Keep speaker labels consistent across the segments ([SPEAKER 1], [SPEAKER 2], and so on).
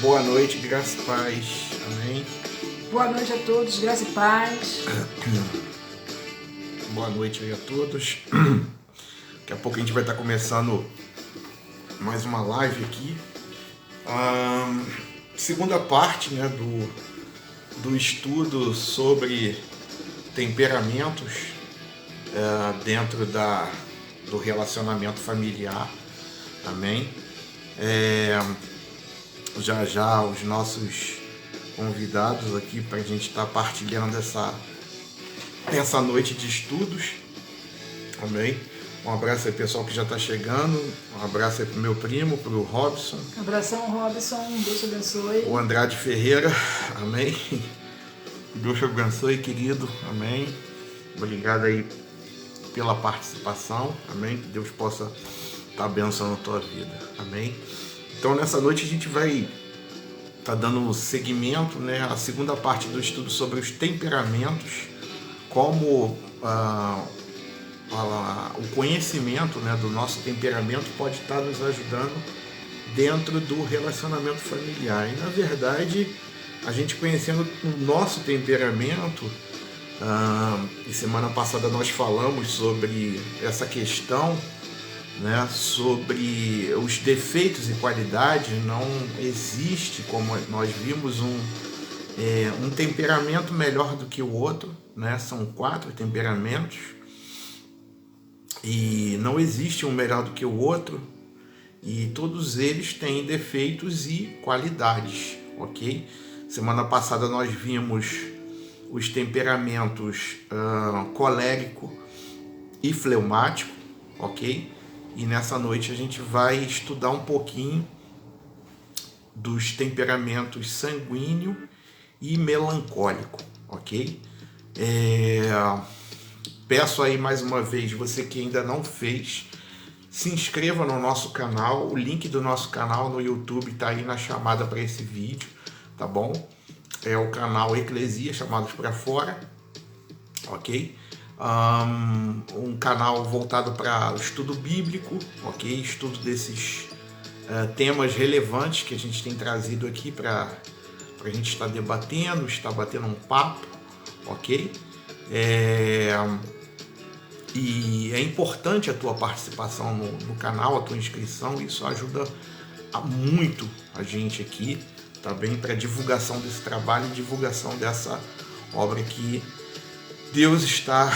[SPEAKER 1] Boa noite, graça e paz. Amém.
[SPEAKER 2] Boa noite a todos, graça e paz.
[SPEAKER 1] Boa noite aí a todos. Daqui a pouco a gente vai estar começando mais uma live aqui. Segunda parte, né, do estudo sobre temperamentos dentro do relacionamento familiar. Amém. Já os nossos convidados aqui para a gente estar partilhando essa noite de estudos. Amém. Um abraço aí pessoal que já está chegando. Um abraço aí pro meu primo, pro Robson.
[SPEAKER 2] Abração, Robson. Deus te abençoe.
[SPEAKER 1] O Andrade Ferreira. Amém. Deus te abençoe, querido. Amém. Obrigado aí pela participação. Amém. Que Deus possa estar abençoando a tua vida. Amém. Então nessa noite a gente vai estar dando seguimento, né, à segunda parte do estudo sobre os temperamentos, como o conhecimento, né, do nosso temperamento pode estar nos ajudando dentro do relacionamento familiar. E na verdade, a gente conhecendo o nosso temperamento, e semana passada nós falamos sobre essa questão, né, sobre os defeitos e qualidades. Não existe, como nós vimos, um temperamento melhor do que o outro, né? São 4 temperamentos e não existe um melhor do que o outro, e todos eles têm defeitos e qualidades, ok? Semana passada nós vimos os temperamentos colérico e fleumático, ok? E nessa noite a gente vai estudar um pouquinho dos temperamentos sanguíneo e melancólico, ok? Peço aí mais uma vez, você que ainda não fez, se inscreva no nosso canal. O link do nosso canal no YouTube está aí na chamada para esse vídeo, tá bom? É o canal Eclesia, Chamados para Fora, ok? Um canal voltado para o estudo bíblico, ok? Estudo desses temas relevantes que a gente tem trazido aqui para a gente estar debatendo, estar batendo um papo, ok? E é importante a tua participação no canal, a tua inscrição. Isso ajuda muito a gente aqui, tá bem? Para divulgação desse trabalho e divulgação dessa obra que Deus está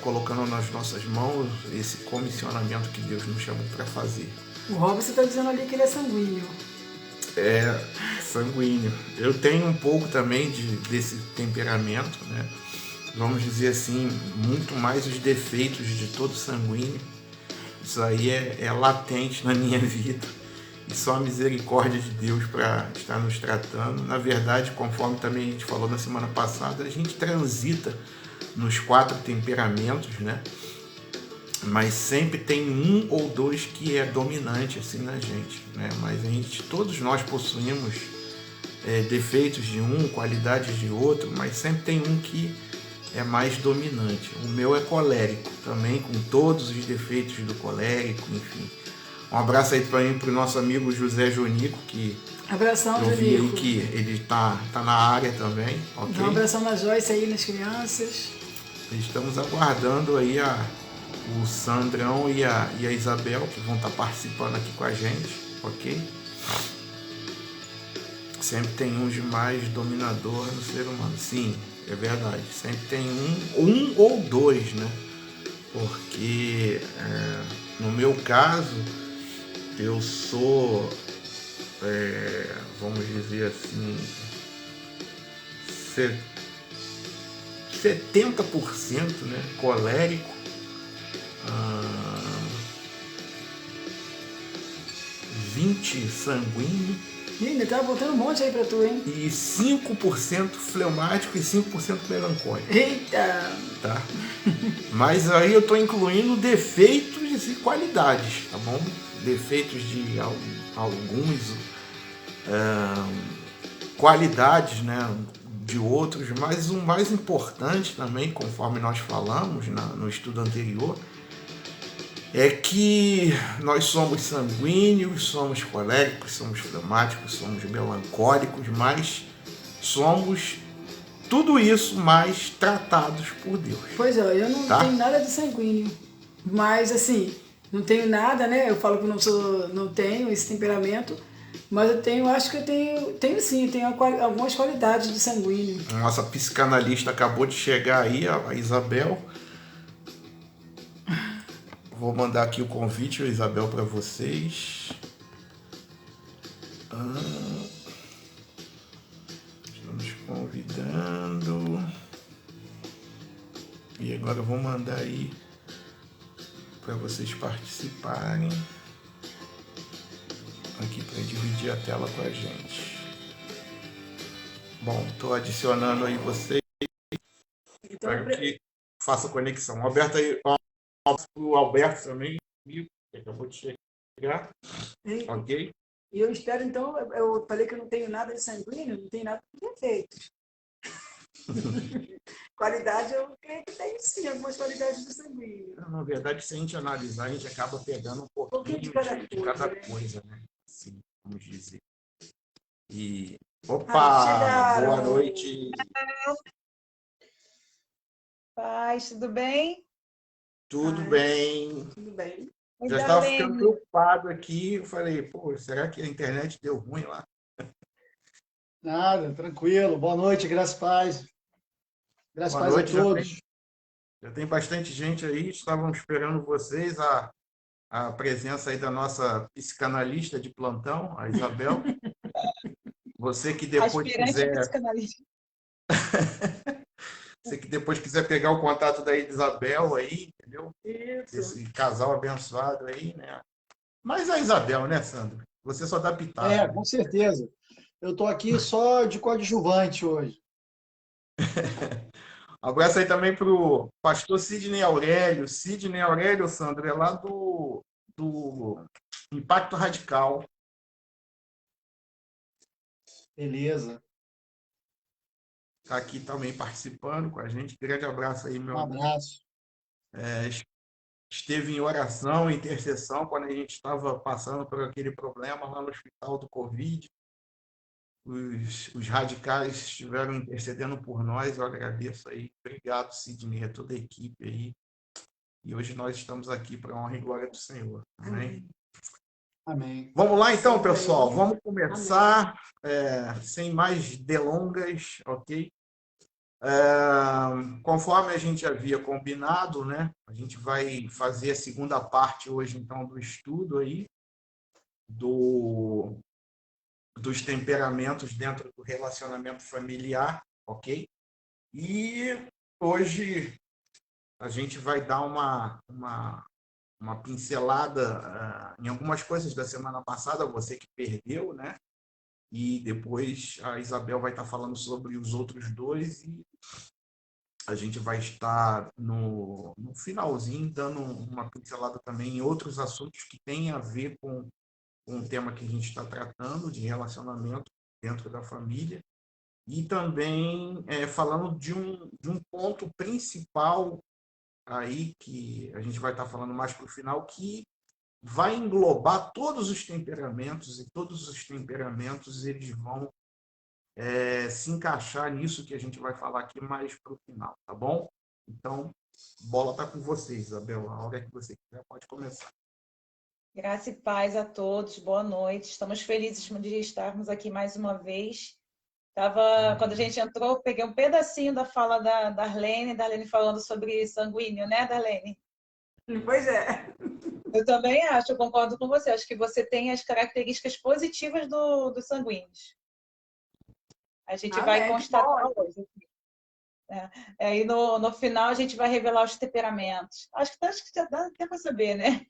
[SPEAKER 1] colocando nas nossas mãos, esse comissionamento que Deus nos chamou para fazer.
[SPEAKER 2] O Robson está dizendo ali que ele é sanguíneo.
[SPEAKER 1] Sanguíneo. Eu tenho um pouco também desse temperamento, né? Vamos dizer assim, muito mais os defeitos de todo sanguíneo. Isso aí é latente na minha vida. E só a misericórdia de Deus para estar nos tratando. Na verdade, conforme também a gente falou na semana passada, a gente transita nos 4 temperamentos, né? Mas sempre tem um ou dois que é dominante assim na gente, né? Mas todos nós possuímos defeitos de um, qualidades de outro, mas sempre tem um que é mais dominante. O meu é colérico também, com todos os defeitos do colérico, enfim. Um abraço aí para o nosso amigo José Jonico, que
[SPEAKER 2] abração,
[SPEAKER 1] eu vi
[SPEAKER 2] Jonico.
[SPEAKER 1] aí que ele tá na área também, ok?
[SPEAKER 2] Dá um abração na Joyce aí, nas crianças.
[SPEAKER 1] Estamos aguardando aí o Sandrão e a Isabel, que vão estar participando aqui com a gente, ok? Sempre tem um de mais dominador no ser humano. Sim, é verdade. Sempre tem um ou dois, né? Porque no meu caso, eu sou, vamos dizer assim, 70%, né, colérico, 20% sanguíneo.
[SPEAKER 2] Ainda tá botando um monte aí pra tu, hein?
[SPEAKER 1] E 5% fleumático e 5% melancólico.
[SPEAKER 2] Eita!
[SPEAKER 1] Tá? Mas aí eu tô incluindo defeitos e qualidades, tá bom? Defeitos de alguns, qualidades, né, de outros, mas o mais importante também, conforme nós falamos no estudo anterior, é que nós somos sanguíneos, somos coléricos, somos flemáticos, somos melancólicos, mas somos tudo isso, mas tratados por Deus.
[SPEAKER 2] Pois é, eu não
[SPEAKER 1] tá?
[SPEAKER 2] tenho nada de sanguíneo, mas assim, não tenho nada, né? Eu falo que não tenho esse temperamento, mas eu tenho, acho que eu tenho sim, tenho algumas qualidades de sanguíneo.
[SPEAKER 1] Nossa psicanalista acabou de chegar aí, a Isabel. Vou mandar aqui o convite, Isabel, para vocês. Estamos convidando. E agora eu vou mandar aí para vocês participarem. Aqui para dividir a tela com a gente. Bom, estou adicionando aí vocês.
[SPEAKER 2] Então,
[SPEAKER 1] Espero que faça conexão. Alberto aí, o Alberto também, que acabou de chegar. Ok?
[SPEAKER 2] E eu espero, então, eu falei que eu não tenho nada de sanguíneo, não tenho nada de defeitos. Qualidade, eu creio que tem sim, algumas qualidades do sanguíneo.
[SPEAKER 1] Na verdade, se a gente analisar, a gente acaba pegando um pouquinho de cada coisa, né? Assim, vamos dizer. E. Opa! Boa noite!
[SPEAKER 3] Paz, tudo bem?
[SPEAKER 1] Tudo bem.
[SPEAKER 2] Tudo bem.
[SPEAKER 1] Já estava ficando preocupado aqui. Eu falei, pô, será que a internet deu ruim lá?
[SPEAKER 4] Nada, tranquilo. Boa noite, graças a paz. Graças a paz a todos.
[SPEAKER 1] Já tem bastante gente aí. Estávamos esperando vocês, a presença aí da nossa psicanalista de plantão, a Isabel. Você que depois quiser. Você que depois quiser pegar o contato da Isabel aí, entendeu?
[SPEAKER 2] Isso.
[SPEAKER 1] Esse casal abençoado aí, né? Mas a Isabel, né, Sandro? Você só dá pitada.
[SPEAKER 4] Com certeza. Eu estou aqui só de coadjuvante hoje.
[SPEAKER 1] Abraço aí também para o pastor Sidney Aurélio. Sidney Aurélio, Sandro, é lá do Impacto Radical.
[SPEAKER 4] Beleza.
[SPEAKER 1] Está aqui também participando com a gente. Grande abraço aí, meu amigo.
[SPEAKER 4] Um abraço.
[SPEAKER 1] Esteve em oração, em intercessão, quando a gente estava passando por aquele problema lá no hospital do Covid. Os radicais estiveram intercedendo por nós. Eu agradeço aí. Obrigado, Sidney, a toda a equipe aí. E hoje nós estamos aqui para a honra e glória do Senhor. Amém?
[SPEAKER 4] Amém.
[SPEAKER 1] Vamos lá então, pessoal. Vamos começar sem mais delongas, ok? Conforme a gente havia combinado, né? A gente vai fazer a segunda parte hoje, então, do estudo aí dos temperamentos dentro do relacionamento familiar, ok? E hoje a gente vai dar uma pincelada em algumas coisas da semana passada, você que perdeu, né? E depois a Isabel vai estar falando sobre os outros dois e a gente vai estar no finalzinho dando uma pincelada também em outros assuntos que têm a ver com o tema que a gente está tratando de relacionamento dentro da família e também falando de um ponto principal aí que a gente vai estar falando mais para o final, que vai englobar todos os temperamentos e todos os temperamentos eles vão se encaixar nisso que a gente vai falar aqui mais para o final, tá bom? Então, bola está com vocês, Isabel. A hora que você quiser, pode começar.
[SPEAKER 3] Graça e paz a todos, boa noite. Estamos felizes de estarmos aqui mais uma vez. Quando a gente entrou, peguei um pedacinho da fala da Darlene falando sobre sanguíneo, né, Darlene?
[SPEAKER 2] Pois é.
[SPEAKER 3] Eu também acho, eu concordo com você. Acho que você tem as características positivas dos sanguíneos. A gente vai constatar hoje. Aí no final a gente vai revelar os temperamentos. Acho que já dá até para saber, né?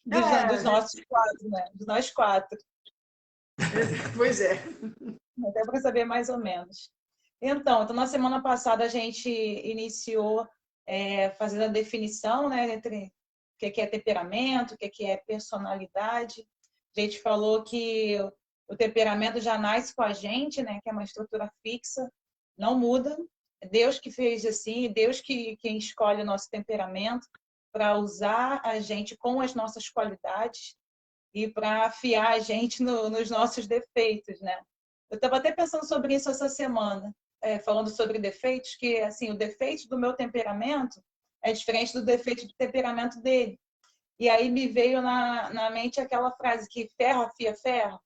[SPEAKER 3] Dos nossos quatro, né? Dos nós quatro.
[SPEAKER 2] Pois é.
[SPEAKER 3] Até para saber mais ou menos. Então, na semana passada a gente iniciou fazendo a definição, né, entre o que é temperamento, o que é personalidade. A gente falou que o temperamento já nasce com a gente, né, que é uma estrutura fixa, não muda. É Deus que fez assim, Deus quem escolhe o nosso temperamento. para usar a gente com as nossas qualidades e para afiar a gente nos nossos defeitos, né? Eu estava até pensando sobre isso essa semana, falando sobre defeitos, que assim, o defeito do meu temperamento é diferente do defeito do temperamento dele. E aí me veio na mente aquela frase que ferro afia ferro,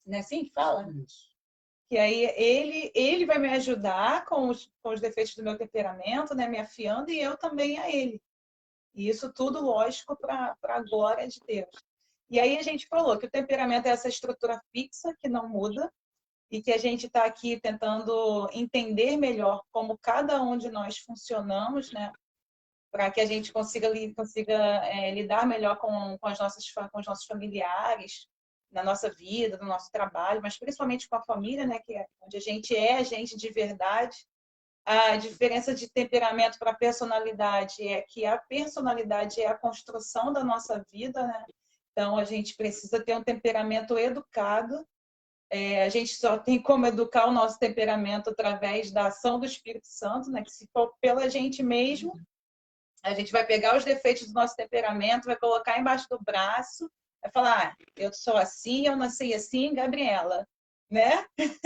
[SPEAKER 3] não é assim que fala?
[SPEAKER 4] Isso.
[SPEAKER 3] Que aí ele vai me ajudar com os defeitos do meu temperamento, né, me afiando, e eu também a ele. E isso tudo, lógico, para a glória de Deus. E aí a gente falou que o temperamento é essa estrutura fixa que não muda e que a gente está aqui tentando entender melhor como cada um de nós funcionamos, né, para que a gente consiga lidar melhor com os nossos familiares, na nossa vida, no nosso trabalho, mas principalmente com a família, né, que é onde a gente de verdade. A diferença de temperamento para personalidade é que a personalidade é a construção da nossa vida, né? Então, a gente precisa ter um temperamento educado. A gente só tem como educar o nosso temperamento através da ação do Espírito Santo, né? Que se for pela gente mesmo, a gente vai pegar os defeitos do nosso temperamento, vai colocar embaixo do braço, vai falar, eu sou assim, eu nasci assim, Gabriela, né?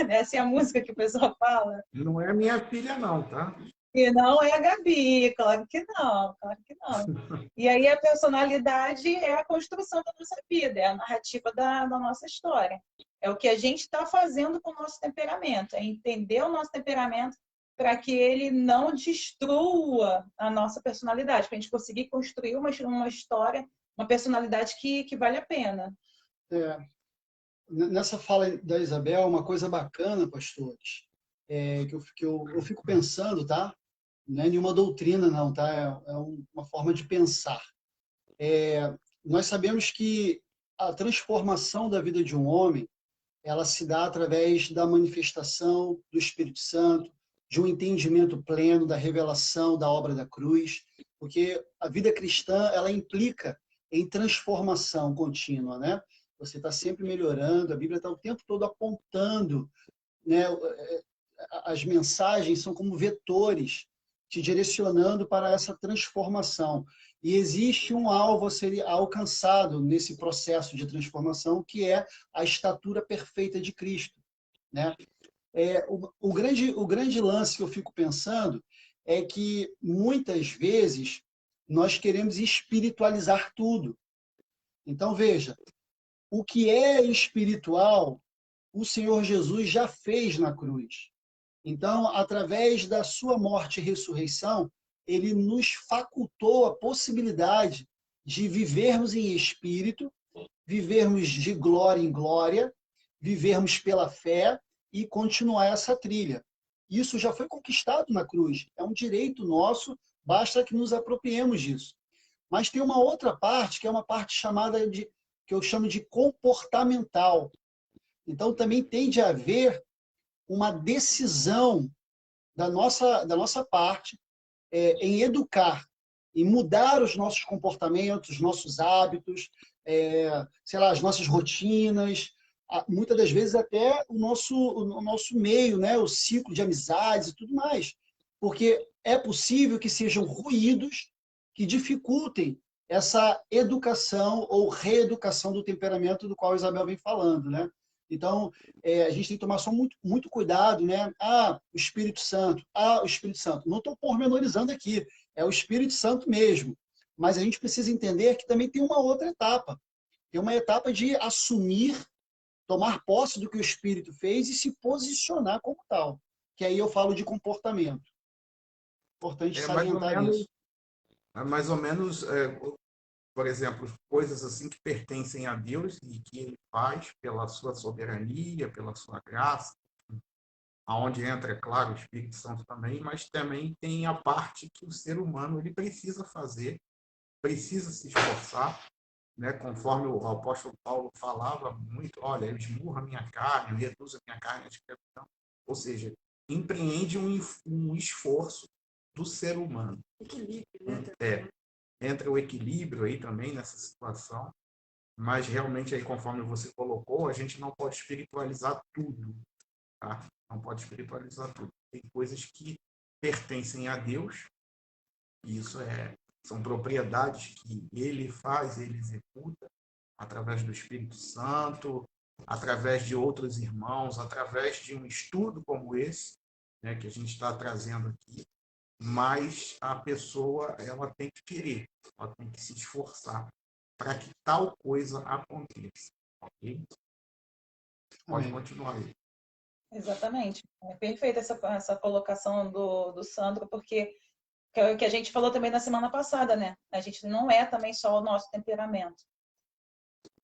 [SPEAKER 3] Essa é a música que o pessoal fala.
[SPEAKER 1] Não é minha filha, não, tá?
[SPEAKER 3] E não é a Gabi, claro que não, claro que não. E aí a personalidade é a construção da nossa vida, é a narrativa da nossa história. É o que a gente está fazendo com o nosso temperamento, é entender o nosso temperamento para que ele não destrua a nossa personalidade, para a gente conseguir construir uma história, uma personalidade que vale a pena.
[SPEAKER 4] Nessa fala da Isabel, uma coisa bacana, pastores, que eu fico pensando, tá? Não é nenhuma doutrina, não, tá? É uma forma de pensar. Nós sabemos que a transformação da vida de um homem, ela se dá através da manifestação do Espírito Santo, de um entendimento pleno da revelação da obra da cruz, porque a vida cristã, ela implica em transformação contínua, né? Você está sempre melhorando, a Bíblia está o tempo todo apontando, né? As mensagens são como vetores te direcionando para essa transformação. E existe um alvo a ser alcançado nesse processo de transformação, que é a estatura perfeita de Cristo, né? O grande lance que eu fico pensando é que, muitas vezes, nós queremos espiritualizar tudo. Então, veja, o que é espiritual, o Senhor Jesus já fez na cruz. Então, através da sua morte e ressurreição, ele nos facultou a possibilidade de vivermos em espírito, vivermos de glória em glória, vivermos pela fé e continuar essa trilha. Isso já foi conquistado na cruz. É um direito nosso, basta que nos apropriemos disso. Mas tem uma outra parte, que é uma parte que eu chamo de comportamental. Então, também tem de haver uma decisão da nossa parte em educar, em mudar os nossos comportamentos, os nossos hábitos, sei lá, as nossas rotinas, muitas das vezes até o nosso meio, né? O ciclo de amizades e tudo mais. Porque é possível que sejam ruídos que dificultem essa educação ou reeducação do temperamento do qual a Isabel vem falando, né? Então, a gente tem que tomar só muito cuidado, né? O Espírito Santo. O Espírito Santo. Não estou pormenorizando aqui, é o Espírito Santo mesmo. Mas a gente precisa entender que também tem uma outra etapa. Tem uma etapa de assumir, tomar posse do que o Espírito fez e se posicionar como tal. Que aí eu falo de comportamento. Importante salientar isso.
[SPEAKER 1] É mais ou menos, por exemplo, coisas assim que pertencem a Deus e que Ele faz pela sua soberania, pela sua graça, aonde entra, é claro, o Espírito Santo também, mas também tem a parte que o ser humano ele precisa fazer, precisa se esforçar, né? Conforme o apóstolo Paulo falava muito, olha, eu esmurro a minha carne, eu reduzo a minha carne à escravidão, ou seja, empreende um esforço do ser humano.
[SPEAKER 2] Equilíbrio, né?
[SPEAKER 1] Entra o equilíbrio aí também nessa situação, mas realmente aí, conforme você colocou, a gente não pode espiritualizar tudo, tá? Não pode espiritualizar tudo. Tem coisas que pertencem a Deus, e isso é são propriedades que ele faz, ele executa através do Espírito Santo, através de outros irmãos, através de um estudo como esse, né, que a gente está trazendo aqui, mas a pessoa ela tem que querer, ela tem que se esforçar para que tal coisa aconteça. Ok? Pode continuar aí.
[SPEAKER 3] Exatamente. É perfeita essa colocação do Sandro, porque é o que a gente falou também na semana passada, né? A gente não é também só o nosso temperamento.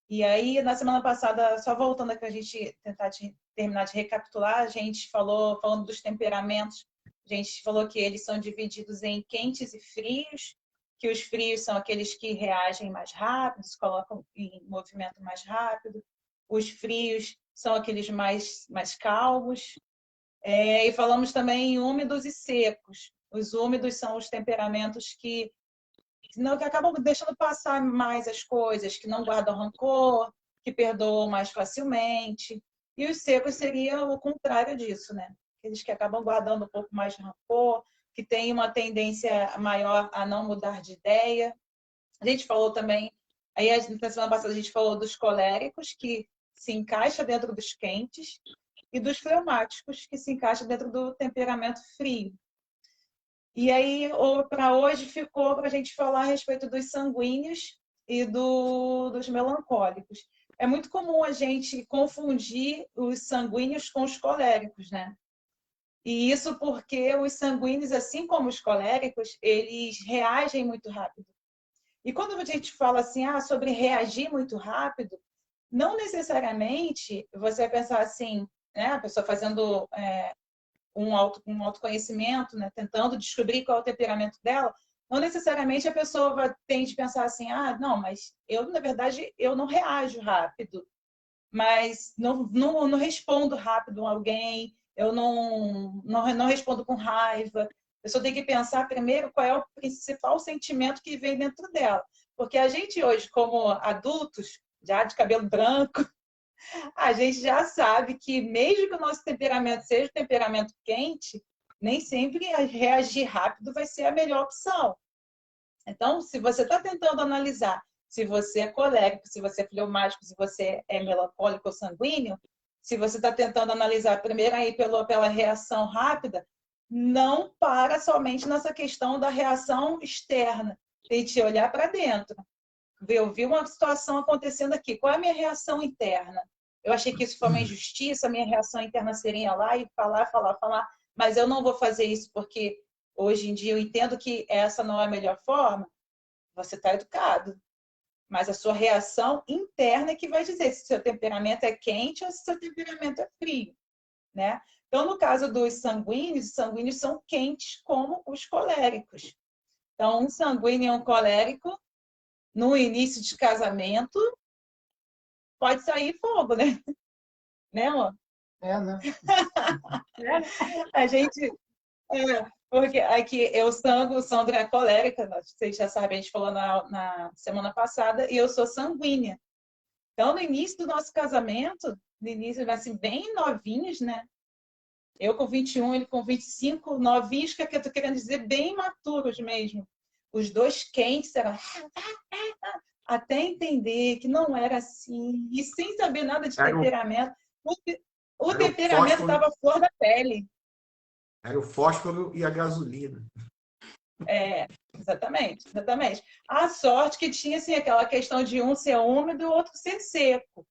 [SPEAKER 3] E aí, na semana passada, só voltando aqui a gente tentar terminar de recapitular, a gente falando dos temperamentos, a gente falou que eles são divididos em quentes e frios, que os frios são aqueles que reagem mais rápido, se colocam em movimento mais rápido. Os frios são aqueles mais calmos. E falamos também em úmidos e secos. Os úmidos são os temperamentos que acabam deixando passar mais as coisas, que não guardam rancor, que perdoam mais facilmente. E os secos seria o contrário disso, né? Aqueles que acabam guardando um pouco mais de rancor, que têm uma tendência maior a não mudar de ideia. A gente falou também, aí na semana passada a gente falou dos coléricos, que se encaixa dentro dos quentes, e dos fleumáticos, que se encaixa dentro do temperamento frio. E aí, para hoje, ficou para a gente falar a respeito dos sanguíneos e dos melancólicos. É muito comum a gente confundir os sanguíneos com os coléricos, né? E isso porque os sanguíneos, assim como os coléricos, eles reagem muito rápido. E quando a gente fala assim, sobre reagir muito rápido, não necessariamente você vai pensar assim, né? A pessoa fazendo um autoconhecimento, né? Tentando descobrir qual é o temperamento dela, não necessariamente a pessoa vai ter de pensar assim, não, mas eu, na verdade, eu não reajo rápido, mas não respondo rápido a alguém, eu não respondo com raiva. A pessoa tem que pensar primeiro qual é o principal sentimento que vem dentro dela. Porque a gente hoje, como adultos, já de cabelo branco, a gente já sabe que mesmo que o nosso temperamento seja um temperamento quente, nem sempre reagir rápido vai ser a melhor opção. Então, se você está tentando analisar se você é colérico, se você é fleumático, se você é melancólico ou sanguíneo, se você está tentando analisar primeiro aí pela reação rápida, não para somente nessa questão da reação externa. Tente olhar para dentro. Eu vi uma situação acontecendo aqui. Qual é a minha reação interna? Eu achei que isso foi uma injustiça, a minha reação interna seria lá e falar, mas eu não vou fazer isso porque hoje em dia eu entendo que essa não é a melhor forma. Você está educado. Mas a sua reação interna é que vai dizer se seu temperamento é quente ou se seu temperamento é frio, né? Então, no caso dos sanguíneos, os sanguíneos são quentes como os coléricos. Então, um sanguíneo e um colérico, no início de casamento, pode sair fogo, né? Né, amor?
[SPEAKER 4] Né?
[SPEAKER 3] A gente... porque aqui o Sandro é colérica, vocês já sabem, a gente falou na semana passada, e eu sou sanguínea. Então, no início do nosso casamento, no início, assim, bem novinhos, né? Eu com 21, ele com 25, novinhos, que eu tô querendo dizer, bem maturos mesmo. Os dois quentes eram... Até entender que não era assim, e sem saber nada de temperamento. O temperamento estava flor da pele.
[SPEAKER 1] Era o fósforo e a gasolina.
[SPEAKER 3] Exatamente. A sorte que tinha assim, aquela questão de um ser úmido e o outro ser seco.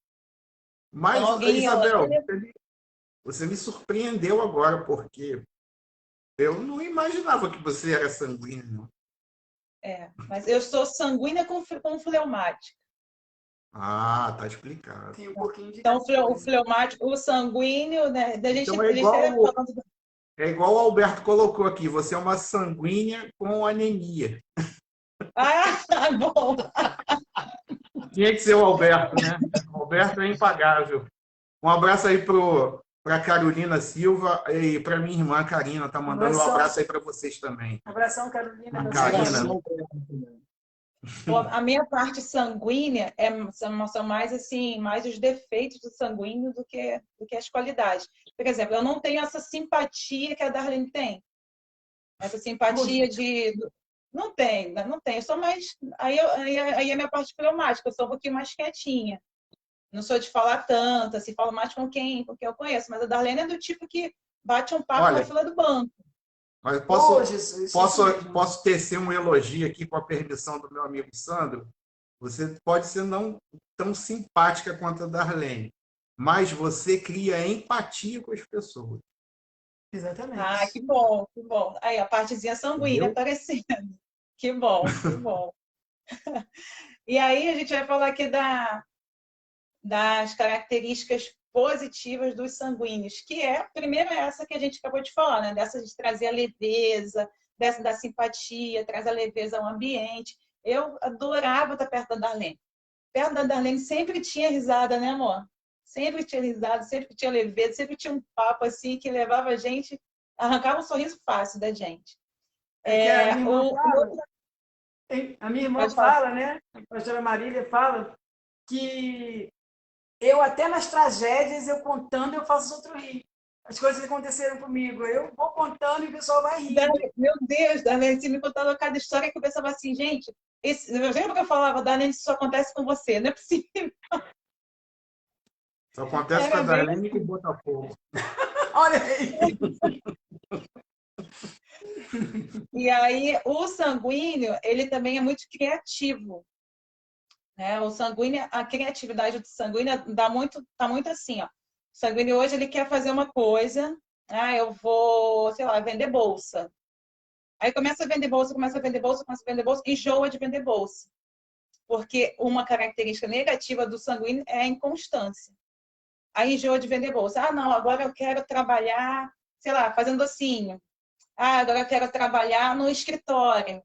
[SPEAKER 1] Mas, então, Isabel, você me surpreendeu agora, porque eu não imaginava que você era sanguínea, não.
[SPEAKER 3] Mas eu sou sanguínea com fleumática.
[SPEAKER 1] Tá explicado.
[SPEAKER 2] Tem um pouquinho de
[SPEAKER 3] então, o fleumático, o sanguíneo, né? Da gente,
[SPEAKER 1] então é igual o Alberto colocou aqui, você é uma sanguínea com anemia.
[SPEAKER 3] Bom.
[SPEAKER 1] Tinha que ser o Alberto, né? O Alberto é impagável. Um abraço aí para Carolina Silva e para minha irmã Karina. Tá mandando um abraço aí para vocês também.
[SPEAKER 2] Abração, Carolina.
[SPEAKER 1] Karina.
[SPEAKER 3] A minha parte sanguínea são mais assim, mais os defeitos do sanguíneo do que as qualidades. Por exemplo, eu não tenho essa simpatia que a Darlene tem. Essa simpatia Não tem, não tem. Eu sou mais. Aí é a minha parte fleumática, eu sou um pouquinho mais quietinha. Não sou de falar tanto, assim, falo mais com quem eu conheço. Mas a Darlene é do tipo que bate um papo na fila do banco.
[SPEAKER 1] Mas posso tecer um elogio aqui com a permissão do meu amigo Sandro? Você pode ser não tão simpática quanto a Darlene, mas você cria empatia com as pessoas.
[SPEAKER 2] Exatamente.
[SPEAKER 3] Ah, que bom, que bom. Aí, a partezinha sanguínea aparecendo. Que bom, que bom. E aí, a gente vai falar aqui das características positivas dos sanguíneos, que primeiro é essa que a gente acabou de falar, né? Dessa de trazer a leveza, dessa da simpatia, traz a leveza ao ambiente. Eu adorava estar perto da Darlene. Perto da Darlene sempre tinha risada, né, amor? Sempre tinha risada, sempre tinha leveza, sempre tinha um papo assim que levava a gente, arrancava um sorriso fácil da gente.
[SPEAKER 2] A minha irmã fala, né? A pastora Marília fala que eu até nas tragédias, eu contando, eu faço os outros rir. As coisas que aconteceram comigo, eu vou contando e o pessoal vai rir.
[SPEAKER 3] Meu Deus, Darlene, você me contando cada história que eu pensava assim, gente, eu lembro que eu falava, Darlene, isso só acontece com você, não é possível.
[SPEAKER 1] Só acontece com a Darlene e com o Botafogo.
[SPEAKER 2] Olha aí!
[SPEAKER 3] E aí, o sanguíneo, ele também é muito criativo. Né? O sanguíneo, a criatividade do sanguíneo tá muito assim, ó. O sanguíneo hoje ele quer fazer uma coisa, eu vou, sei lá, vender bolsa. Aí começa a vender bolsa, enjoa de vender bolsa. Porque uma característica negativa do sanguíneo é a inconstância. Aí enjoa de vender bolsa. Ah, não, agora eu quero trabalhar, sei lá, fazendo docinho. Ah, agora eu quero trabalhar no escritório.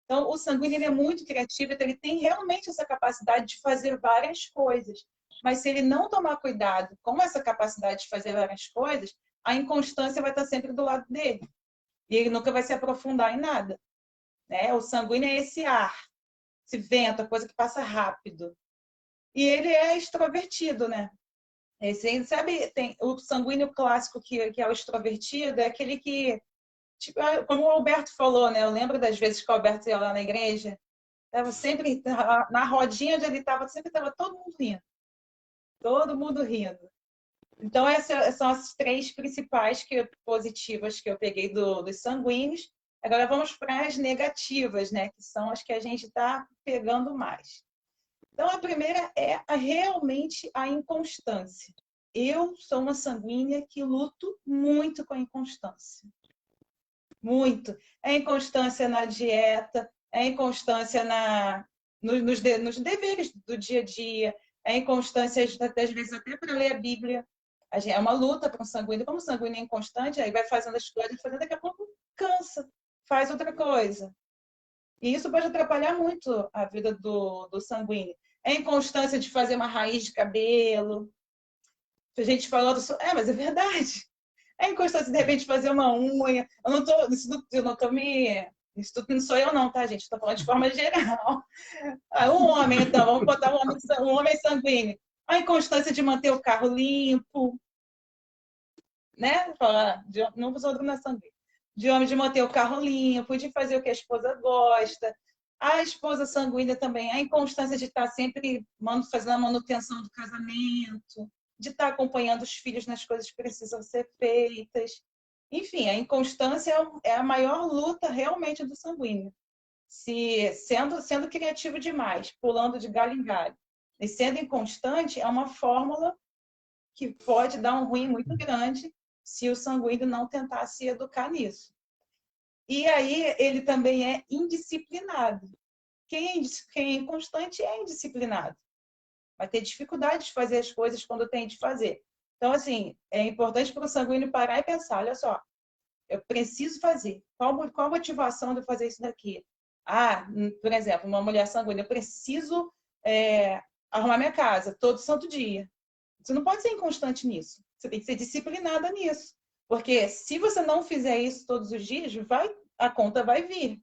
[SPEAKER 3] Então, o sanguíneo ele é muito criativo, então ele tem realmente essa capacidade de fazer várias coisas. Mas se ele não tomar cuidado com essa capacidade de fazer várias coisas, a inconstância vai estar sempre do lado dele. E ele nunca vai se aprofundar em nada. Né? O sanguíneo é esse ar, esse vento, a coisa que passa rápido. E ele é extrovertido, né? Sabe, tem o sanguíneo clássico que é o extrovertido, é aquele que, tipo, como o Alberto falou, né? Eu lembro das vezes que o Alberto ia lá na igreja, estava sempre na rodinha onde ele estava, sempre estava todo mundo rindo. Todo mundo rindo. Então, essas são as três principais positivas que eu peguei dos sanguíneos. Agora vamos para as negativas, né? Que são as que a gente está pegando mais. Então, a primeira é realmente a inconstância. Eu sou uma sanguínea que luto muito com a inconstância. Muito. É inconstância na dieta, é inconstância nos deveres do dia a dia, é inconstância, às vezes, até para ler a Bíblia. É uma luta para um sanguíneo. Como o sanguíneo é inconstante, aí vai fazendo as coisas, daqui a pouco cansa, faz outra coisa. E isso pode atrapalhar muito a vida do sanguíneo. É inconstância de fazer uma raiz de cabelo. A gente falou mas é verdade. É inconstância de repente fazer uma unha. Eu não tô me. Isso tudo não sou eu, não, tá, gente? Estou falando de forma geral. Um homem, então, vamos botar um homem sanguíneo. A inconstância de manter o carro limpo. Né? Não sou sanguíneo. De homem de manter o carro limpo, de fazer o que a esposa gosta. A esposa sanguínea também, a inconstância de estar sempre fazendo a manutenção do casamento, de estar acompanhando os filhos nas coisas que precisam ser feitas. Enfim, a inconstância é a maior luta realmente do sanguíneo. Sendo criativo demais, pulando de galho em galho, e sendo inconstante, é uma fórmula que pode dar um ruim muito grande se o sanguíneo não tentar se educar nisso. E aí ele também é indisciplinado. Quem é inconstante é indisciplinado. Vai ter dificuldade de fazer as coisas quando tem de fazer. Então, assim, é importante para o sanguíneo parar e pensar, olha só, eu preciso fazer. Qual a motivação de eu fazer isso daqui? Por exemplo, uma mulher sanguínea, eu preciso arrumar minha casa todo santo dia. Você não pode ser inconstante nisso. Você tem que ser disciplinada nisso. Porque se você não fizer isso todos os dias, a conta vai vir.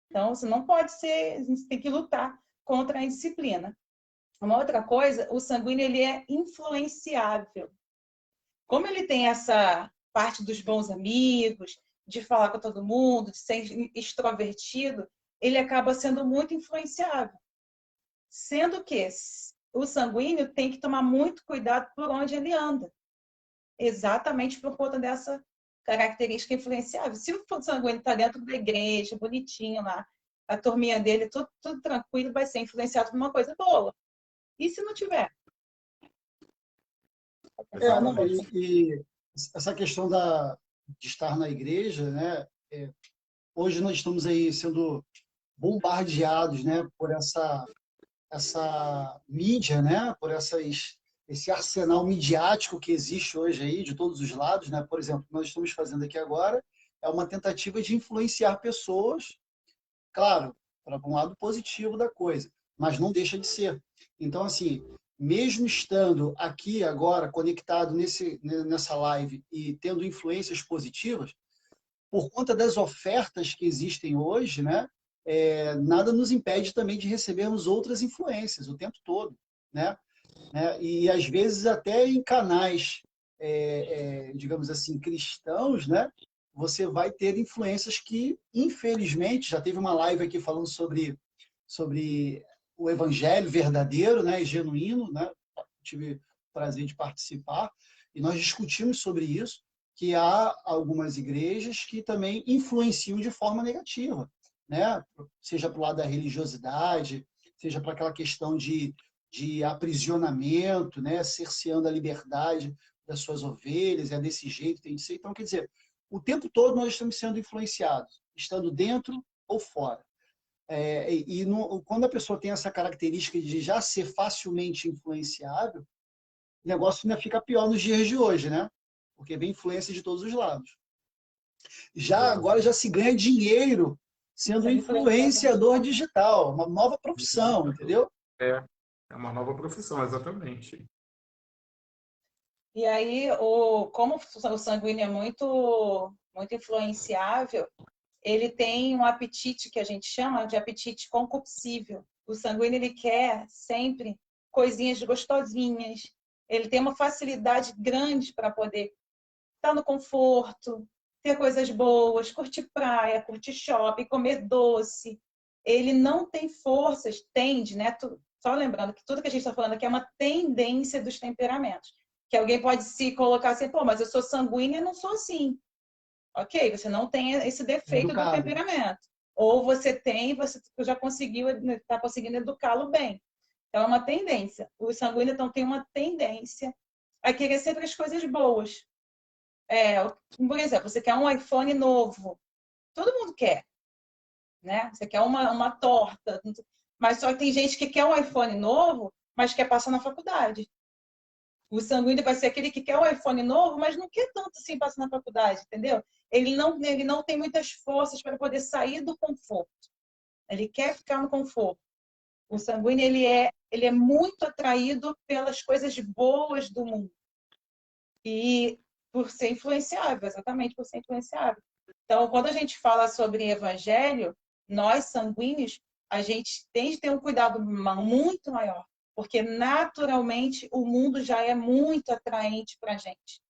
[SPEAKER 3] Então, você não pode ser, você tem que lutar contra a indisciplina. Uma outra coisa, o sanguíneo ele é influenciável. Como ele tem essa parte dos bons amigos, de falar com todo mundo, de ser extrovertido, ele acaba sendo muito influenciável. Sendo que o sanguíneo tem que tomar muito cuidado por onde ele anda. Exatamente por conta dessa característica influenciável. Se o sanguíneo está dentro da igreja, bonitinho lá, a turminha dele, tudo tranquilo, vai ser influenciado por uma coisa boa. E se não tiver?
[SPEAKER 4] Não, e essa questão de estar na igreja, né? Hoje nós estamos aí sendo bombardeados, né, por essa mídia, né, por esse arsenal midiático que existe hoje aí de todos os lados, né? Por exemplo, o que nós estamos fazendo aqui agora é uma tentativa de influenciar pessoas, claro, para um lado positivo da coisa, mas não deixa de ser. Então, assim, mesmo estando aqui agora conectado nessa live e tendo influências positivas, por conta das ofertas que existem hoje, né, nada nos impede também de recebermos outras influências o tempo todo, né? E às vezes até em canais, digamos assim, cristãos, né, você vai ter influências que, infelizmente, já teve uma live aqui falando sobre o evangelho verdadeiro, né, e genuíno, né? Tive o prazer de participar e nós discutimos sobre isso, que há algumas igrejas que também influenciam de forma negativa, né? Seja para o lado da religiosidade, seja para aquela questão de aprisionamento, né? Cerceando a liberdade das suas ovelhas, é desse jeito, tem de ser. Então, quer dizer, o tempo todo nós estamos sendo influenciados, estando dentro ou fora. Quando a pessoa tem essa característica de já ser facilmente influenciável, o negócio ainda fica pior nos dias de hoje, né? Porque vem influência de todos os lados. Agora já se ganha dinheiro sendo influenciador digital, uma nova profissão, entendeu?
[SPEAKER 1] É uma nova profissão, exatamente.
[SPEAKER 3] E aí, como o sanguíneo é muito, muito influenciável, ele tem um apetite que a gente chama de apetite concupiscível. O sanguíneo ele quer sempre coisinhas gostosinhas. Ele tem uma facilidade grande para poder estar no conforto, ter coisas boas, curtir praia, curtir shopping, comer doce. Ele não tem forças, tende, né? Só lembrando que tudo que a gente está falando aqui é uma tendência dos temperamentos. Que alguém pode se colocar assim, pô, mas eu sou sanguínea e não sou assim. Ok, você não tem esse defeito do temperamento. Ou você tem, você já está conseguindo educá-lo bem. Então, é uma tendência. O sanguíneo, então, tem uma tendência a querer sempre as coisas boas. Por exemplo, você quer um iPhone novo. Todo mundo quer. Né? Você quer uma torta. Mas só que tem gente que quer um iPhone novo, mas quer passar na faculdade. O sanguíneo vai ser aquele que quer um iPhone novo, mas não quer tanto assim passar na faculdade, entendeu? Ele não tem muitas forças para poder sair do conforto. Ele quer ficar no conforto. O sanguíneo ele é muito atraído pelas coisas boas do mundo. E por ser influenciável, exatamente por ser influenciável. Então, quando a gente fala sobre evangelho, nós sanguíneos, a gente tem de ter um cuidado muito maior, porque naturalmente o mundo já é muito atraente para a gente.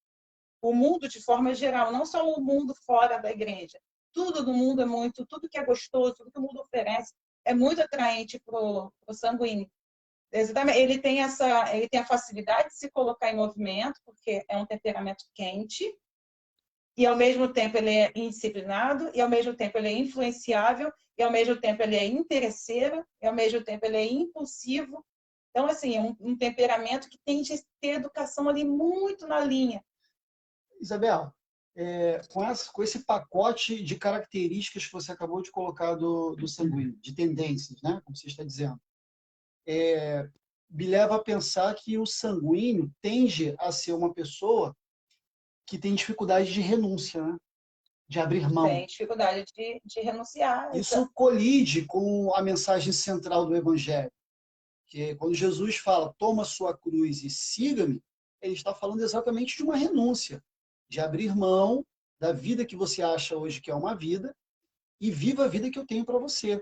[SPEAKER 3] O mundo de forma geral, não só o mundo fora da igreja. Tudo do mundo tudo que é gostoso, tudo que o mundo oferece é muito atraente para o sanguíneo. Exatamente. Ele tem a facilidade de se colocar em movimento, porque é um temperamento quente, e ao mesmo tempo ele é indisciplinado, e ao mesmo tempo ele é influenciável, e ao mesmo tempo ele é interesseiro, e ao mesmo tempo ele é impulsivo. Então, assim, é um temperamento que tem de ter educação ali muito na linha.
[SPEAKER 4] Isabel, com esse pacote de características que você acabou de colocar do sanguíneo, de tendências, né, como você está dizendo, me leva a pensar que o sanguíneo tende a ser uma pessoa que tem dificuldade de renúncia, né? De abrir mão.
[SPEAKER 3] Tem dificuldade de renunciar.
[SPEAKER 4] Isso colide com a mensagem central do Evangelho, que quando Jesus fala, toma sua cruz e siga-me, ele está falando exatamente de uma renúncia, de abrir mão da vida que você acha hoje que é uma vida e viva a vida que eu tenho para você.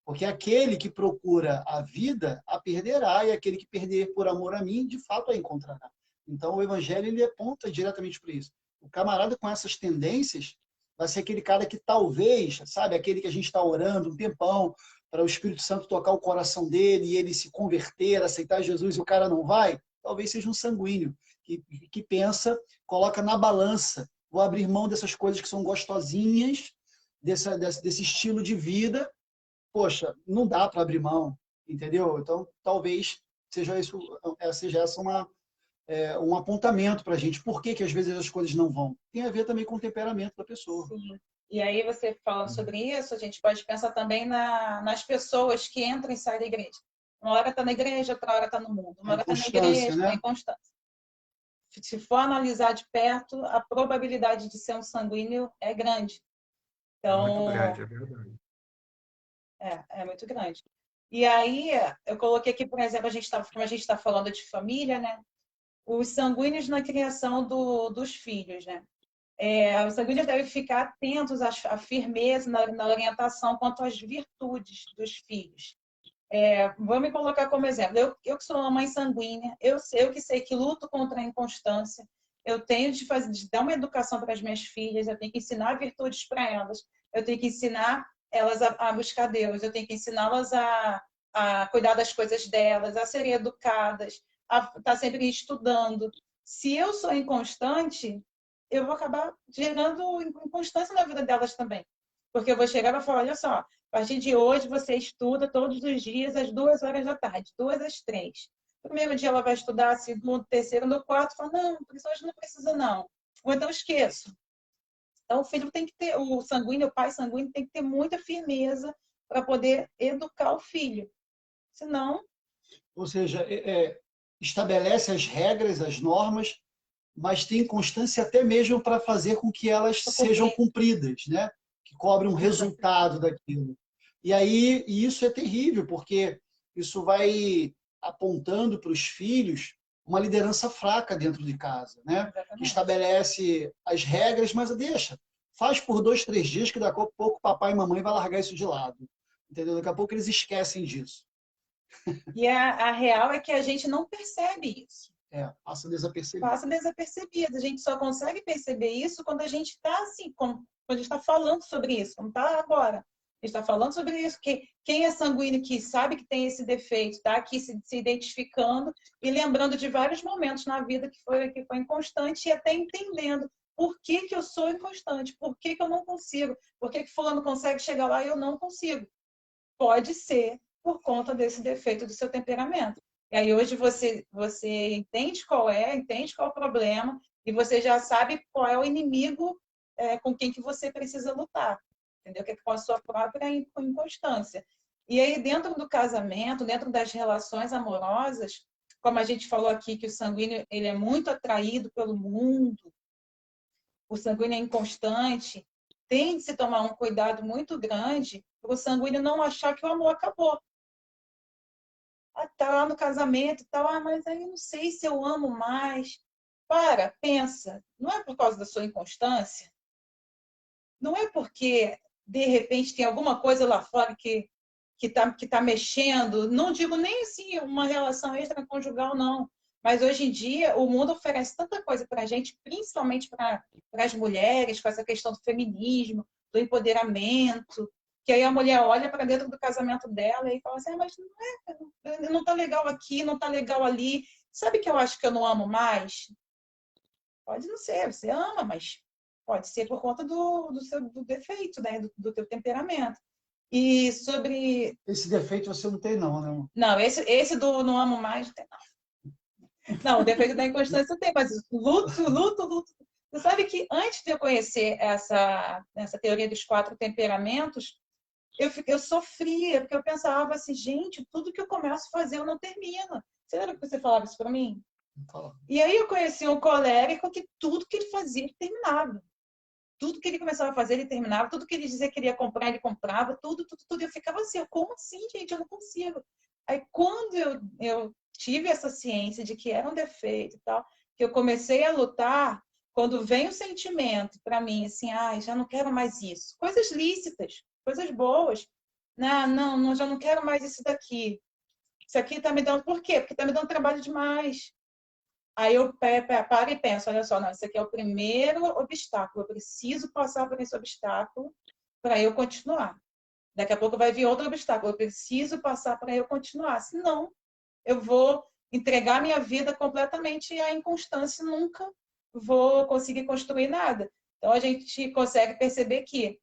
[SPEAKER 4] Porque aquele que procura a vida, a perderá, e aquele que perder por amor a mim, de fato a encontrará. Então, o Evangelho ele aponta diretamente para isso. O camarada com essas tendências, vai ser aquele cara que talvez, sabe, aquele que a gente está orando um tempão para o Espírito Santo tocar o coração dele e ele se converter, aceitar Jesus e o cara não vai, talvez seja um sanguíneo que pensa, coloca na balança, vou abrir mão dessas coisas que são gostosinhas, desse estilo de vida, poxa, não dá para abrir mão, entendeu? Então, talvez seja essa um apontamento para a gente. Por que às vezes as coisas não vão? Tem a ver também com o temperamento da pessoa.
[SPEAKER 3] Sim. E aí, você falando sobre isso, a gente pode pensar também nas pessoas que entram e saem da igreja. Uma hora está na igreja, outra hora está no mundo. Uma hora está na igreja, está em constância. Se for analisar de perto, a probabilidade de ser um sanguíneo é grande. Então,
[SPEAKER 1] é muito grande, é verdade.
[SPEAKER 3] É muito grande. E aí, eu coloquei aqui, por exemplo, como a gente está falando de família, né? Os sanguíneos na criação dos filhos, né? Os sanguíneos devem ficar atentos à firmeza na orientação quanto às virtudes dos filhos. Vou me colocar como exemplo. Eu que sou uma mãe sanguínea, eu que sei que luto contra a inconstância, eu tenho de dar uma educação para as minhas filhas, eu tenho que ensinar virtudes para elas, eu tenho que ensinar elas a buscar Deus, eu tenho que ensiná-las a cuidar das coisas delas, a serem educadas, a estar sempre estudando. Se eu sou inconstante, eu vou acabar gerando inconstância na vida delas também. Porque eu vou chegar e vou falar, olha só, a partir de hoje você estuda todos os dias às 2 horas da tarde, 2 às 3. No primeiro dia ela vai estudar, segundo, terceiro, no quarto, fala, não, hoje não precisa não. Ou então esqueço. Então o filho tem que ter, o sanguíneo, o pai sanguíneo tem que ter muita firmeza para poder educar o filho. Senão...
[SPEAKER 4] Ou seja, estabelece as regras, as normas, mas tem constância até mesmo para fazer com que elas sejam cumpridas, né? Que cobre um resultado daquilo. E aí, isso é terrível, porque isso vai apontando para os filhos uma liderança fraca dentro de casa, né? Que estabelece as regras, mas deixa. Faz por 2, 3 dias que daqui a pouco papai e mamãe vai largar isso de lado. Entendeu? Daqui a pouco eles esquecem disso.
[SPEAKER 3] E a real é que a gente não percebe isso.
[SPEAKER 4] Passa desapercebido.
[SPEAKER 3] Passa desapercebido. A gente só consegue perceber isso quando a gente está assim, quando a gente está falando sobre isso, como está agora. A gente está falando sobre isso, que quem é sanguíneo que sabe que tem esse defeito, está aqui se identificando e lembrando de vários momentos na vida que foi inconstante e até entendendo por que eu sou inconstante, por que eu não consigo, por que fulano consegue chegar lá e eu não consigo. Pode ser por conta desse defeito do seu temperamento. E aí hoje você entende qual é o problema e você já sabe qual é o inimigo com quem que você precisa lutar. Entendeu? Que é com a sua própria inconstância. E aí dentro do casamento, dentro das relações amorosas, como a gente falou aqui que o sanguíneo ele é muito atraído pelo mundo, o sanguíneo é inconstante, tem de se tomar um cuidado muito grande para o sanguíneo não achar que o amor acabou. Tá lá no casamento e tal, mas aí eu não sei se eu amo mais. Pensa, não é por causa da sua inconstância? Não é porque, de repente, tem alguma coisa lá fora que tá mexendo? Não digo nem assim uma relação extraconjugal, não. Mas hoje em dia o mundo oferece tanta coisa para a gente, principalmente para as mulheres, com essa questão do feminismo, do empoderamento, que aí a mulher olha para dentro do casamento dela e fala assim, mas não tá legal aqui, não tá legal ali. Sabe que eu acho que eu não amo mais? Pode não ser, você ama, mas pode ser por conta do defeito, né? do teu temperamento. E sobre...
[SPEAKER 4] Esse defeito você não tem não, né?
[SPEAKER 3] Não, esse do não amo mais, não tem não. Não, o defeito da inconstância eu tenho, mas luto. Você sabe que antes de eu conhecer essa teoria dos 4 temperamentos, eu sofria, porque eu pensava assim, gente, tudo que eu começo a fazer eu não termino. Você lembra que você falava isso para mim? E aí eu conheci um colérico que tudo que ele fazia, ele terminava. Tudo que ele começava a fazer, ele terminava. Tudo que ele dizia que ele ia comprar, ele comprava. Tudo. Eu ficava assim, como assim, gente? Eu não consigo. Aí, quando eu tive essa ciência de que era um defeito e tal, que eu comecei a lutar, quando vem o sentimento para mim, assim, já não quero mais isso. Coisas lícitas, coisas boas. Não, já não quero mais isso daqui. Isso aqui está me dando... Por quê? Porque está me dando trabalho demais. Aí eu paro e penso, olha só, não, esse aqui é o primeiro obstáculo, eu preciso passar por esse obstáculo para eu continuar. Daqui a pouco vai vir outro obstáculo, eu preciso passar para eu continuar, senão eu vou entregar minha vida completamente à inconstância, nunca vou conseguir construir nada. Então a gente consegue perceber que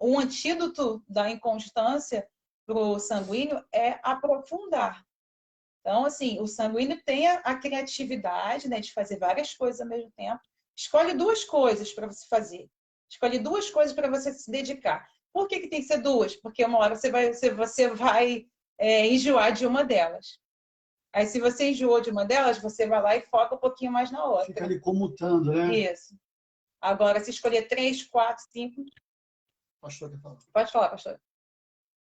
[SPEAKER 3] um antídoto da inconstância para o sanguíneo é aprofundar. Então, assim, o sanguíneo tem a criatividade, né, de fazer várias coisas ao mesmo tempo. Escolhe 2 coisas para você fazer. Escolhe 2 coisas para você se dedicar. Por que tem que ser 2? Porque uma hora você vai enjoar de uma delas. Aí, se você enjoou de uma delas, você vai lá e foca um pouquinho mais na outra.
[SPEAKER 4] Fica ali comutando, né?
[SPEAKER 3] Isso. Agora, se escolher 3, 4, 5...
[SPEAKER 4] Pastor, quer falar?
[SPEAKER 3] Pode falar, pastor.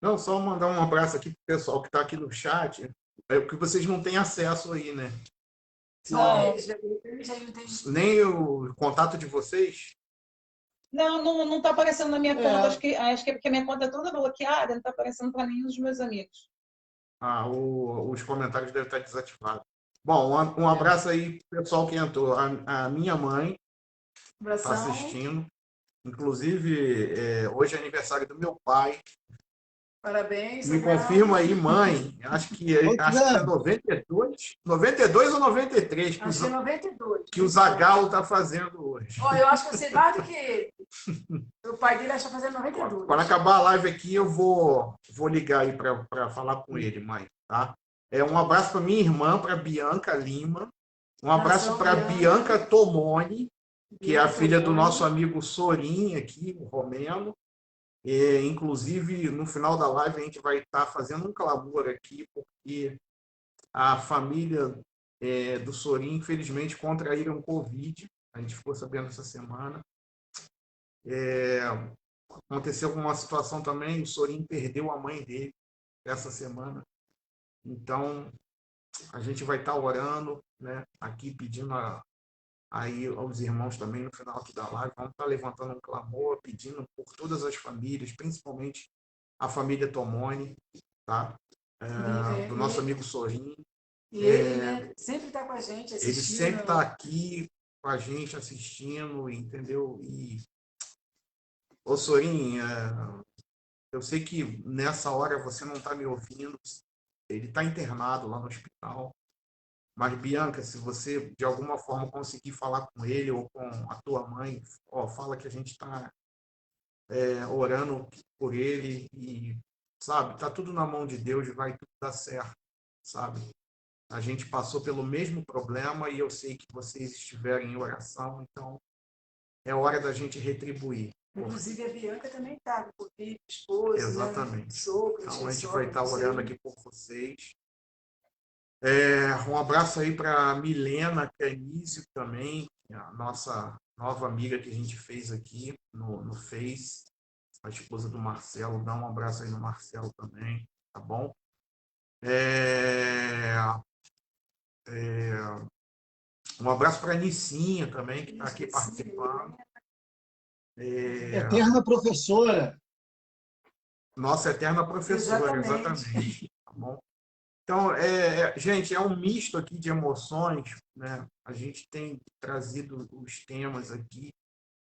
[SPEAKER 1] Não, só mandar um abraço aqui pro pessoal que está aqui no chat. É porque vocês não têm acesso aí, né?
[SPEAKER 3] Não.
[SPEAKER 1] Nem o contato de vocês?
[SPEAKER 3] Não está aparecendo na minha conta. Acho que é porque a minha conta é toda bloqueada, não está aparecendo para nenhum dos meus amigos.
[SPEAKER 1] Os comentários devem estar desativados. Bom, um abraço aí pro pessoal que entrou. A minha mãe está assistindo. Inclusive, hoje é aniversário do meu pai.
[SPEAKER 2] Parabéns.
[SPEAKER 1] Me confirma aí, mãe. Acho que é 92. 92 ou 93?
[SPEAKER 2] Acho que é 92.
[SPEAKER 1] Que o Zagallo está fazendo hoje.
[SPEAKER 2] Eu acho que eu sei mais do que ele. O pai dele está fazendo 92.
[SPEAKER 1] Quando acabar a live aqui, eu vou ligar aí para falar com ele, mãe. Tá? Um abraço para minha irmã, para Bianca Lima. Um abraço para Bianca Tomoni, que é a filha do nosso amigo Sorin aqui, o romeno. Inclusive, no final da live, a gente vai estar fazendo um clamor aqui, porque a família do Sorin, infelizmente, contraíram Covid. A gente ficou sabendo essa semana. Aconteceu uma situação também, o Sorin perdeu a mãe dele essa semana. Então, a gente vai estar orando, né, aqui pedindo aí aos irmãos também no final aqui da live, vamos estar levantando um clamor, pedindo por todas as famílias, principalmente a família Tomoni, tá? Do nosso amigo Sorin.
[SPEAKER 2] E ele, né, sempre está com a gente assistindo.
[SPEAKER 1] Ele sempre está aqui com a gente assistindo, entendeu? E, ô Sorin, eu sei que nessa hora você não está me ouvindo, ele está internado lá no hospital. Mas, Bianca, se você de alguma forma conseguir falar com ele ou com a tua mãe, fala que a gente está orando por ele e, sabe, tá tudo na mão de Deus e vai tudo dar certo, sabe? A gente passou pelo mesmo problema e eu sei que vocês estiveram em oração, então é hora da gente retribuir.
[SPEAKER 2] Inclusive, a Bianca também está com o filho, esposo,
[SPEAKER 1] exatamente.
[SPEAKER 2] Né? Sogro,
[SPEAKER 1] então, a gente vai estar orando aqui por vocês. Um abraço aí para a Milena Canício também, a nossa nova amiga que a gente fez aqui no Face, a esposa do Marcelo. Dá um abraço aí no Marcelo também, tá bom? Um abraço para a Nicinha também, que está aqui participando.
[SPEAKER 4] Eterna professora.
[SPEAKER 1] Nossa eterna professora, exatamente. Tá bom? Então, gente, é um misto aqui de emoções, né? A gente tem trazido os temas aqui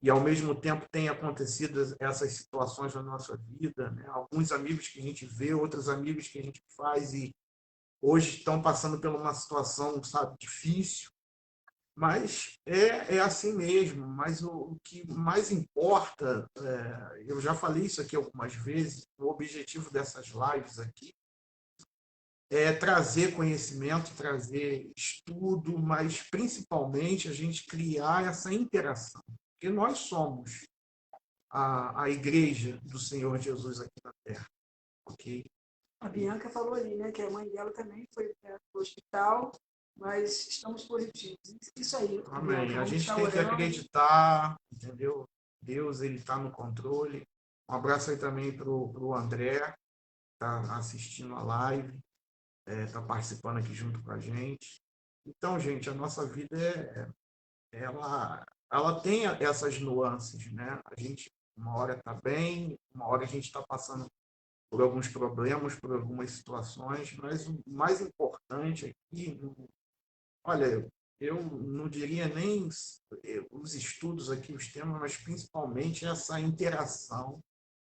[SPEAKER 1] e, ao mesmo tempo, tem acontecido essas situações na nossa vida, né? Alguns amigos que a gente vê, outros amigos que a gente faz e hoje estão passando por uma situação, sabe, difícil, mas é assim mesmo. Mas o que mais importa, eu já falei isso aqui algumas vezes, o objetivo dessas lives aqui é trazer conhecimento, trazer estudo, mas principalmente a gente criar essa interação. Porque nós somos a igreja do Senhor Jesus aqui na Terra. Ok?
[SPEAKER 2] A Bianca falou ali, né, que a mãe dela também foi para o hospital, mas estamos positivos. Isso aí.
[SPEAKER 1] Amém.
[SPEAKER 2] Bianca,
[SPEAKER 1] a gente tem
[SPEAKER 2] orando.
[SPEAKER 1] que acreditar, entendeu? Deus, ele está no controle. Um abraço aí também para o André, que está assistindo a live. Está participando aqui junto com a gente. Então, gente, a nossa vida ela tem essas nuances, né? A gente uma hora está bem, uma hora a gente está passando por alguns problemas, por algumas situações, mas o mais importante aqui, olha, eu não diria nem os estudos aqui, os temas, mas principalmente essa interação,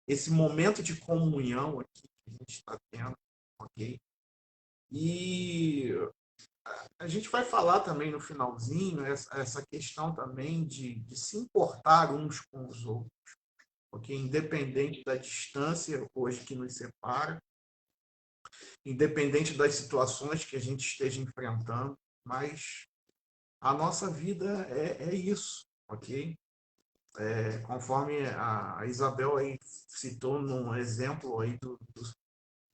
[SPEAKER 1] esse momento de comunhão aqui que a gente está tendo, ok? E a gente vai falar também no finalzinho essa questão também de se importar uns com os outros, ok? Independente da distância hoje que nos separa, independente das situações que a gente esteja enfrentando, mas a nossa vida é isso, ok? Conforme a Isabel aí citou num exemplo aí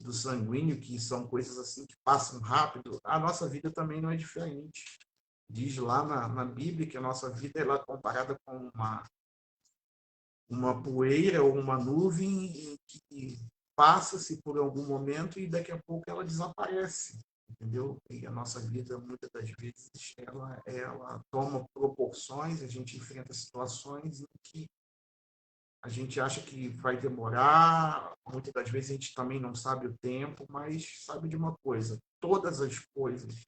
[SPEAKER 1] do sanguíneo, que são coisas assim que passam rápido, a nossa vida também não é diferente. Diz lá na Bíblia que a nossa vida ela é comparada com uma poeira ou uma nuvem que passa-se por algum momento e daqui a pouco ela desaparece, entendeu? E a nossa vida, muitas das vezes, ela toma proporções, a gente enfrenta situações em que a gente acha que vai demorar, muitas das vezes a gente também não sabe o tempo, mas sabe de uma coisa, todas as coisas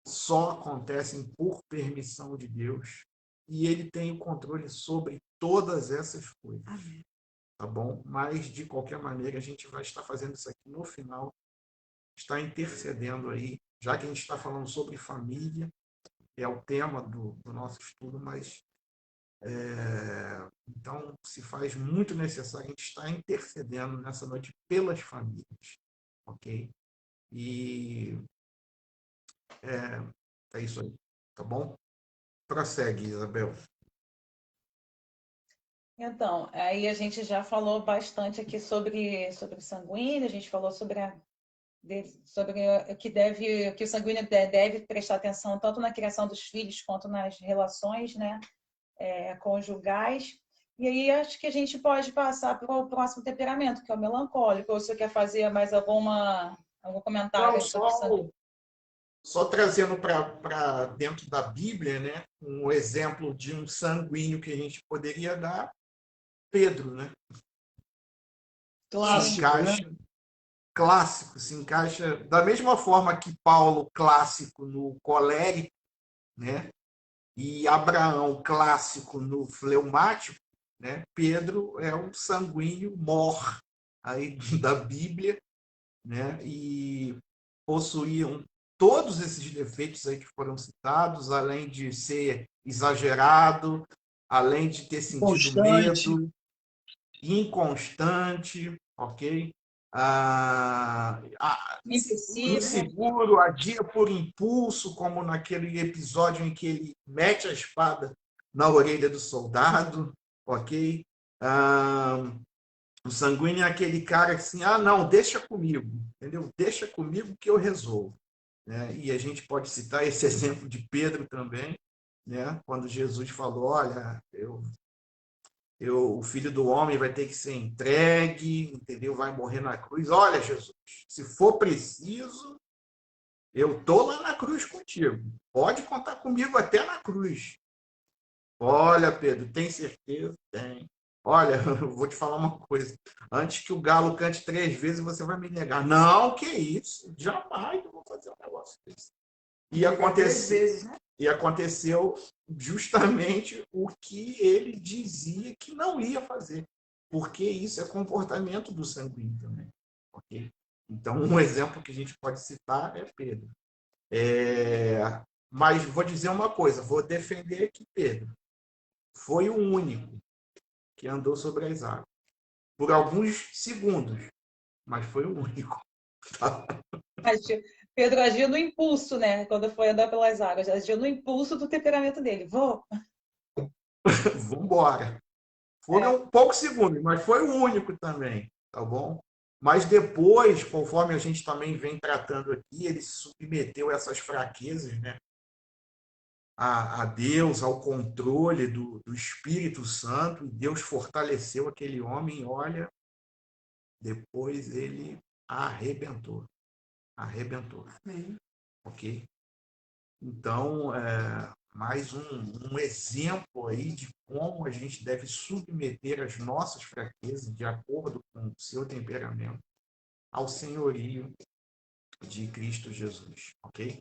[SPEAKER 1] só acontecem por permissão de Deus e Ele tem o controle sobre todas essas coisas.
[SPEAKER 2] Amém.
[SPEAKER 1] Tá bom? Mas, de qualquer maneira, a gente vai estar fazendo isso aqui no final, está intercedendo aí, já que a gente está falando sobre família, é o tema do nosso estudo, mas então se faz muito necessário a gente estar intercedendo nessa noite pelas famílias, ok? E é isso aí, tá bom? Prossegue, Isabel.
[SPEAKER 3] Então, aí a gente já falou bastante aqui sobre sanguíneo, a gente falou sobre o que o sanguíneo deve prestar atenção tanto na criação dos filhos quanto nas relações, né, conjugais. E aí acho que a gente pode passar para o próximo temperamento, que é o melancólico. Ou você quer fazer mais algum comentário
[SPEAKER 1] Não,
[SPEAKER 3] aí sobre sanguíneo?
[SPEAKER 1] só trazendo para dentro da Bíblia, né, um exemplo de um sanguíneo que a gente poderia dar, Pedro, né? Se
[SPEAKER 4] Clássico, né?
[SPEAKER 1] encaixa, clássico, se encaixa da mesma forma que Paulo, clássico no colérico, né? E Abraão, clássico no fleumático, né? Pedro é um sanguíneo mor aí da Bíblia, né? E possuíam todos esses defeitos aí que foram citados, além de ser exagerado, além de ter sentido
[SPEAKER 4] Constante.
[SPEAKER 1] medo, inconstante, ok? Ah,
[SPEAKER 3] Impulsivo.
[SPEAKER 1] inseguro, agia por impulso, como naquele episódio em que ele mete a espada na orelha do soldado, ok? Ah, o sanguíneo é aquele cara que assim, não, deixa comigo, entendeu? Deixa comigo que eu resolvo. Né? E a gente pode citar esse exemplo de Pedro também, né? Quando Jesus falou, olha, o filho do homem vai ter que ser entregue, entendeu? Vai morrer na cruz. Olha, Jesus, se for preciso, eu estou lá na cruz contigo. Pode contar comigo até na cruz. Olha, Pedro, tem certeza? Tem. Olha, eu vou te falar uma coisa. Antes que o galo cante 3 vezes, você vai me negar. Não, que isso? Jamais eu vou fazer um negócio desse. E aconteceu,
[SPEAKER 2] Né?
[SPEAKER 1] e aconteceu justamente o que ele dizia que não ia fazer. Porque isso é comportamento do sanguíneo também. Okay? Então, um exemplo que a gente pode citar é Pedro. Mas vou dizer uma coisa, vou defender aqui Pedro. Foi o único que andou sobre as águas. Por alguns segundos, mas foi o único. Tá?
[SPEAKER 3] Pedro agiu no impulso, né? Quando foi andar pelas águas, agiu no impulso do temperamento dele. Vou.
[SPEAKER 1] Vamos embora. Foram poucos segundos, mas foi o único também, tá bom? Mas depois, conforme a gente também vem tratando aqui, ele se submeteu a essas fraquezas, né? A Deus, ao controle do Espírito Santo, e Deus fortaleceu aquele homem, e olha, depois ele arrebentou. Arrebentou.
[SPEAKER 2] Amém.
[SPEAKER 1] Ok? Então, mais um exemplo aí de como a gente deve submeter as nossas fraquezas, de acordo com o seu temperamento, ao senhorio de Cristo Jesus, ok?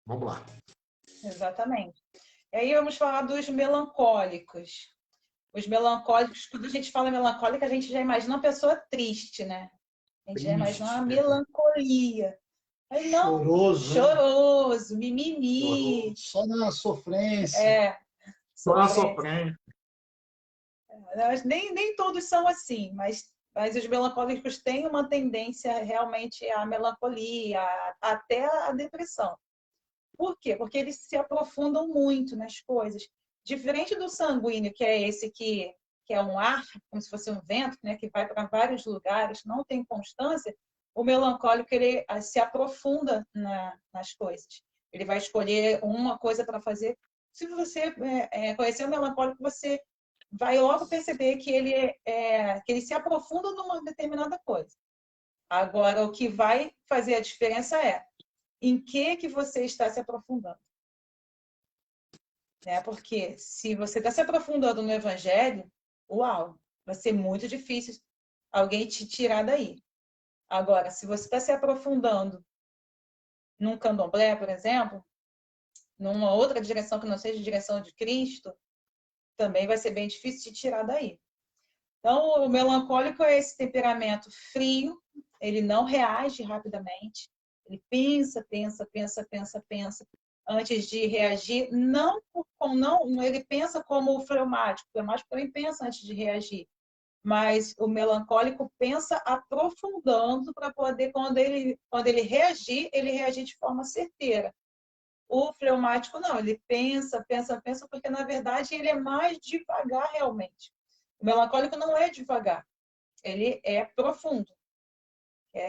[SPEAKER 1] Vamos lá.
[SPEAKER 3] Exatamente. E aí vamos falar dos melancólicos. Os melancólicos, quando a gente fala melancólica, a gente já imagina uma pessoa triste, né? A gente já imagina uma melancolia. Aí não,
[SPEAKER 4] Choroso, né?
[SPEAKER 3] choroso, mimimi.
[SPEAKER 4] Só na sofrência.
[SPEAKER 1] Só na sofrência.
[SPEAKER 3] Nem todos são assim, mas os melancólicos têm uma tendência realmente à melancolia, até à depressão. Por quê? Porque eles se aprofundam muito nas coisas. Diferente do sanguíneo, que é esse que é um ar, como se fosse um vento, né, que vai para vários lugares, não tem constância, o melancólico ele se aprofunda nas coisas. Ele vai escolher uma coisa para fazer. Se você conhecer o melancólico, você vai logo perceber que ele se aprofunda numa determinada coisa. Agora, o que vai fazer a diferença é em que você está se aprofundando. Porque se você está se aprofundando no Evangelho, uau, vai ser muito difícil alguém te tirar daí. Agora, se você está se aprofundando num candomblé, por exemplo, numa outra direção que não seja a direção de Cristo, também vai ser bem difícil de tirar daí. Então, o melancólico é esse temperamento frio, ele não reage rapidamente, ele pensa antes de reagir, ele pensa como o fleumático também pensa antes de reagir, mas o melancólico pensa aprofundando para poder, quando ele reagir de forma certeira. O fleumático não, ele pensa, porque na verdade ele é mais devagar realmente. O melancólico não é devagar, ele é profundo.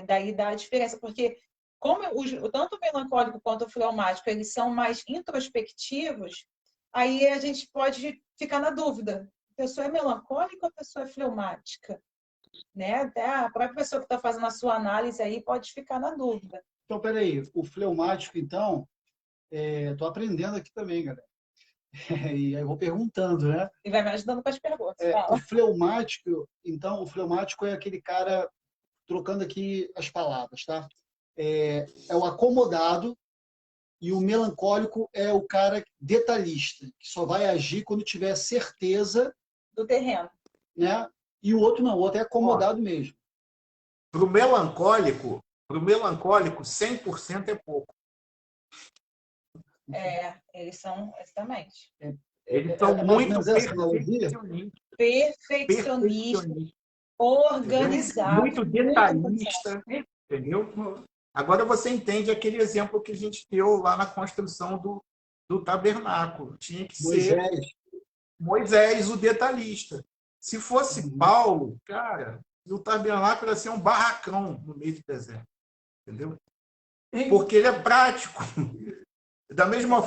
[SPEAKER 3] Daí dá a diferença, porque como tanto o melancólico quanto o fleumático, eles são mais introspectivos, aí a gente pode ficar na dúvida. A pessoa é melancólica ou a pessoa é fleumática? Até a própria pessoa que está fazendo a sua análise aí pode ficar na dúvida.
[SPEAKER 4] Então, peraí, o fleumático, então, estou aprendendo aqui também, galera. E aí eu vou perguntando, né?
[SPEAKER 3] E vai me ajudando com as perguntas.
[SPEAKER 4] O fleumático, então, o fleumático é aquele cara, trocando aqui as palavras, tá? É o acomodado, e o melancólico é o cara detalhista, que só vai agir quando tiver certeza
[SPEAKER 3] do terreno,
[SPEAKER 4] né? E o outro não, o outro é acomodado mesmo.
[SPEAKER 1] Para o melancólico, 100% é pouco.
[SPEAKER 3] Eles são exatamente.
[SPEAKER 1] Eles são muito
[SPEAKER 3] perfeccionistas, organizados.
[SPEAKER 1] Muito detalhista, entendeu? Agora você entende aquele exemplo que a gente deu lá na construção do tabernáculo. Tinha que ser Moisés, o detalhista. Se fosse Paulo, cara, o tabernáculo ia ser um barracão no meio do deserto. Entendeu? Porque ele é prático. Da mesma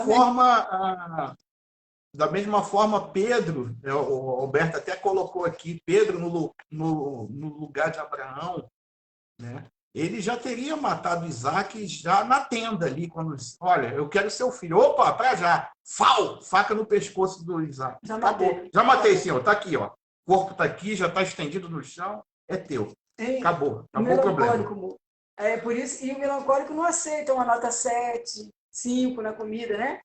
[SPEAKER 1] forma, Pedro, o Alberto até colocou aqui, Pedro no lugar de Abraão, né? Ele já teria matado Isaac já na tenda ali, quando olha, eu quero seu filho. Opa, para já. Faca no pescoço do Isaac. Acabou. Já matei, senhor. Está aqui, ó. O corpo está aqui, já está estendido no chão. É teu. Acabou o problema.
[SPEAKER 2] É por isso, e o melancólico não aceita uma nota 7, 5 na comida, né?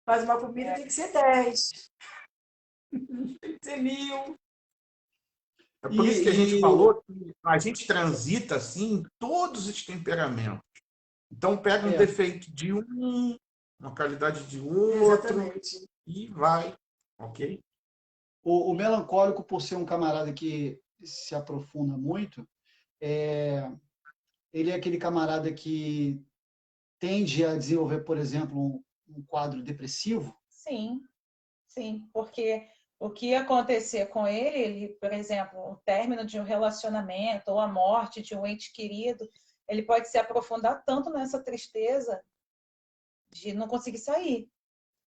[SPEAKER 2] Faz uma comida, tem que ser 10. Tem que ser 1000.
[SPEAKER 1] É por isso que a gente falou que a gente transita assim em todos os temperamentos. Então pega um defeito de um, uma qualidade de outro.
[SPEAKER 2] Exatamente.
[SPEAKER 1] E vai, ok?
[SPEAKER 4] O melancólico, por ser um camarada que se aprofunda muito, ele é aquele camarada que tende a desenvolver, por exemplo, um quadro depressivo?
[SPEAKER 3] Sim, porque o que ia acontecer com ele, por exemplo, o término de um relacionamento ou a morte de um ente querido, ele pode se aprofundar tanto nessa tristeza de não conseguir sair.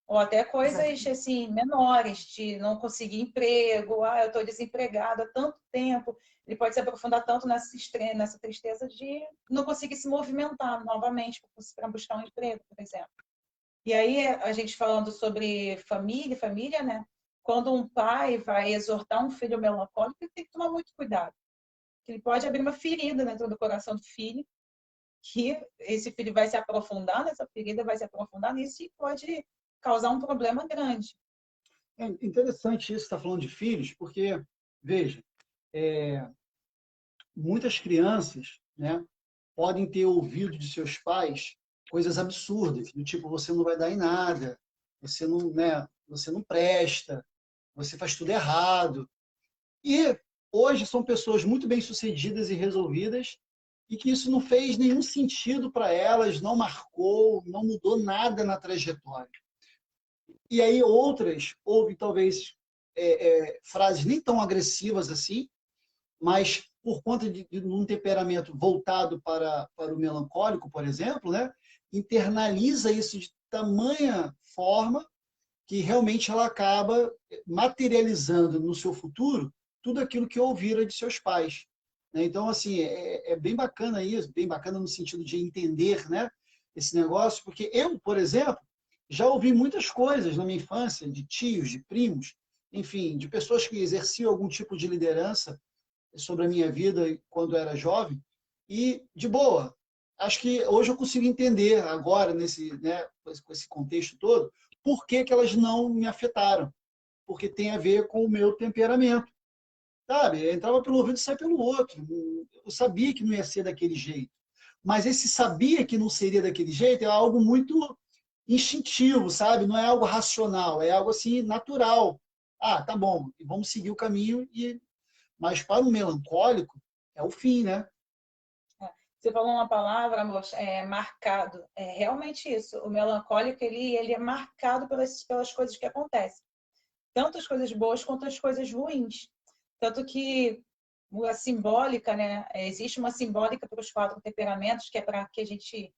[SPEAKER 3] Ou até coisas assim, menores, de não conseguir emprego, eu estou desempregado há tanto tempo. Ele pode se aprofundar tanto nessa tristeza de não conseguir se movimentar novamente para buscar um emprego, por exemplo. E aí, a gente falando sobre família, né? Quando um pai vai exortar um filho melancólico, ele tem que tomar muito cuidado. Ele pode abrir uma ferida dentro do coração do filho, que esse filho vai se aprofundar nessa ferida, vai se aprofundar nisso e pode causar um problema grande.
[SPEAKER 4] É interessante isso, está falando de filhos, porque, veja, muitas crianças, né, podem ter ouvido de seus pais coisas absurdas, do tipo, você não vai dar em nada, você não, né, você não presta, você faz tudo errado. E hoje são pessoas muito bem-sucedidas e resolvidas, e que isso não fez nenhum sentido para elas, não marcou, não mudou nada na trajetória. E aí outras ouvem talvez frases nem tão agressivas assim, mas por conta de um temperamento voltado para o melancólico, por exemplo, né, internaliza isso de tamanha forma que realmente ela acaba materializando no seu futuro tudo aquilo que ouvira de seus pais. Então, assim, é bem bacana isso, bem bacana no sentido de entender, né, esse negócio, porque eu, por exemplo, já ouvi muitas coisas na minha infância, de tios, de primos, enfim, de pessoas que exerciam algum tipo de liderança sobre a minha vida quando era jovem, e de boa. Acho que hoje eu consigo entender agora, né, com esse contexto todo, por que elas não me afetaram. Porque tem a ver com o meu temperamento. Sabe? Entrava pelo ouvido e saia pelo outro. Eu sabia que não ia ser daquele jeito. Mas esse sabia que não seria daquele jeito é algo muito instintivo, sabe? Não é algo racional, é algo assim natural. Ah, tá bom, vamos seguir o caminho. Mas para o melancólico é o fim, né?
[SPEAKER 3] Você falou uma palavra, amor, marcado. É realmente isso. O melancólico, ele é marcado pelas coisas que acontecem. Tanto as coisas boas quanto as coisas ruins. Tanto que a simbólica, né? Existe uma simbólica para os 4 temperamentos, que é para que a gente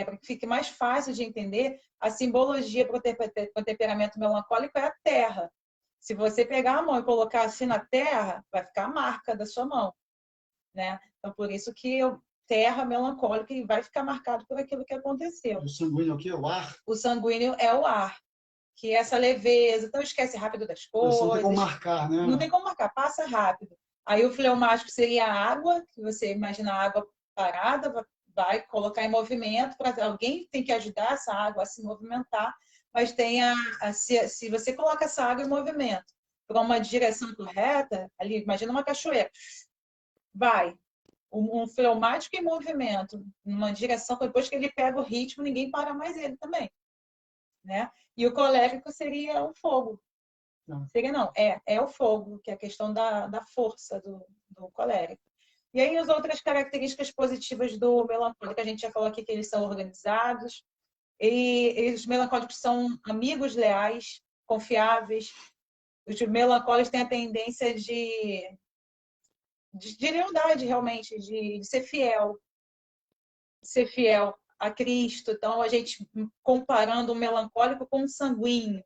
[SPEAKER 3] para que fique mais fácil de entender. A simbologia para o temperamento melancólico é a terra. Se você pegar a mão e colocar assim na terra, vai ficar a marca da sua mão, né? Então, por isso que terra melancólica e vai ficar marcado por aquilo que aconteceu.
[SPEAKER 4] O sanguíneo é o quê? O ar?
[SPEAKER 3] O sanguíneo é o ar, que é essa leveza. Então, esquece rápido das coisas.
[SPEAKER 4] Não tem como marcar, né?
[SPEAKER 3] Não tem como marcar, passa rápido. Aí o fleumático seria a água, que você imagina a água parada, vai colocar em movimento, para alguém tem que ajudar essa água a se movimentar, mas se você coloca essa água em movimento para uma direção correta, ali, imagina uma cachoeira, vai. Um fleumático em movimento, numa direção, depois que ele pega o ritmo, ninguém para mais ele também. Né? E o colérico seria o fogo. Não. Seria não, é o fogo, que é a questão da força do colérico. E aí as outras características positivas do melancólico, a gente já falou aqui que eles são organizados, e os melancólicos são amigos leais, confiáveis. Os melancólicos têm a tendência de lealdade, realmente, de ser fiel a Cristo. Então, a gente comparando o melancólico com o sanguíneo,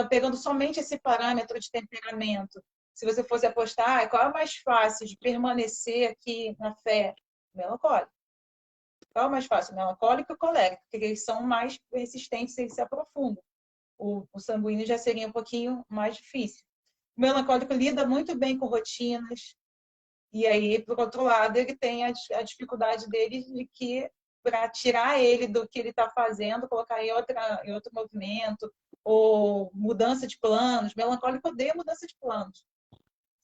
[SPEAKER 3] pegando somente esse parâmetro de temperamento. Se você fosse apostar, qual é o mais fácil de permanecer aqui na fé? Melancólico. Qual é o mais fácil? Melancólico e colérico, porque eles são mais resistentes, eles se aprofundam. O sanguíneo já seria um pouquinho mais difícil. O melancólico lida muito bem com rotinas, e aí, por outro lado, ele tem a dificuldade dele de que, para tirar ele do que ele está fazendo, colocar em outro movimento, ou mudança de planos. Melancólico odeia mudança de planos.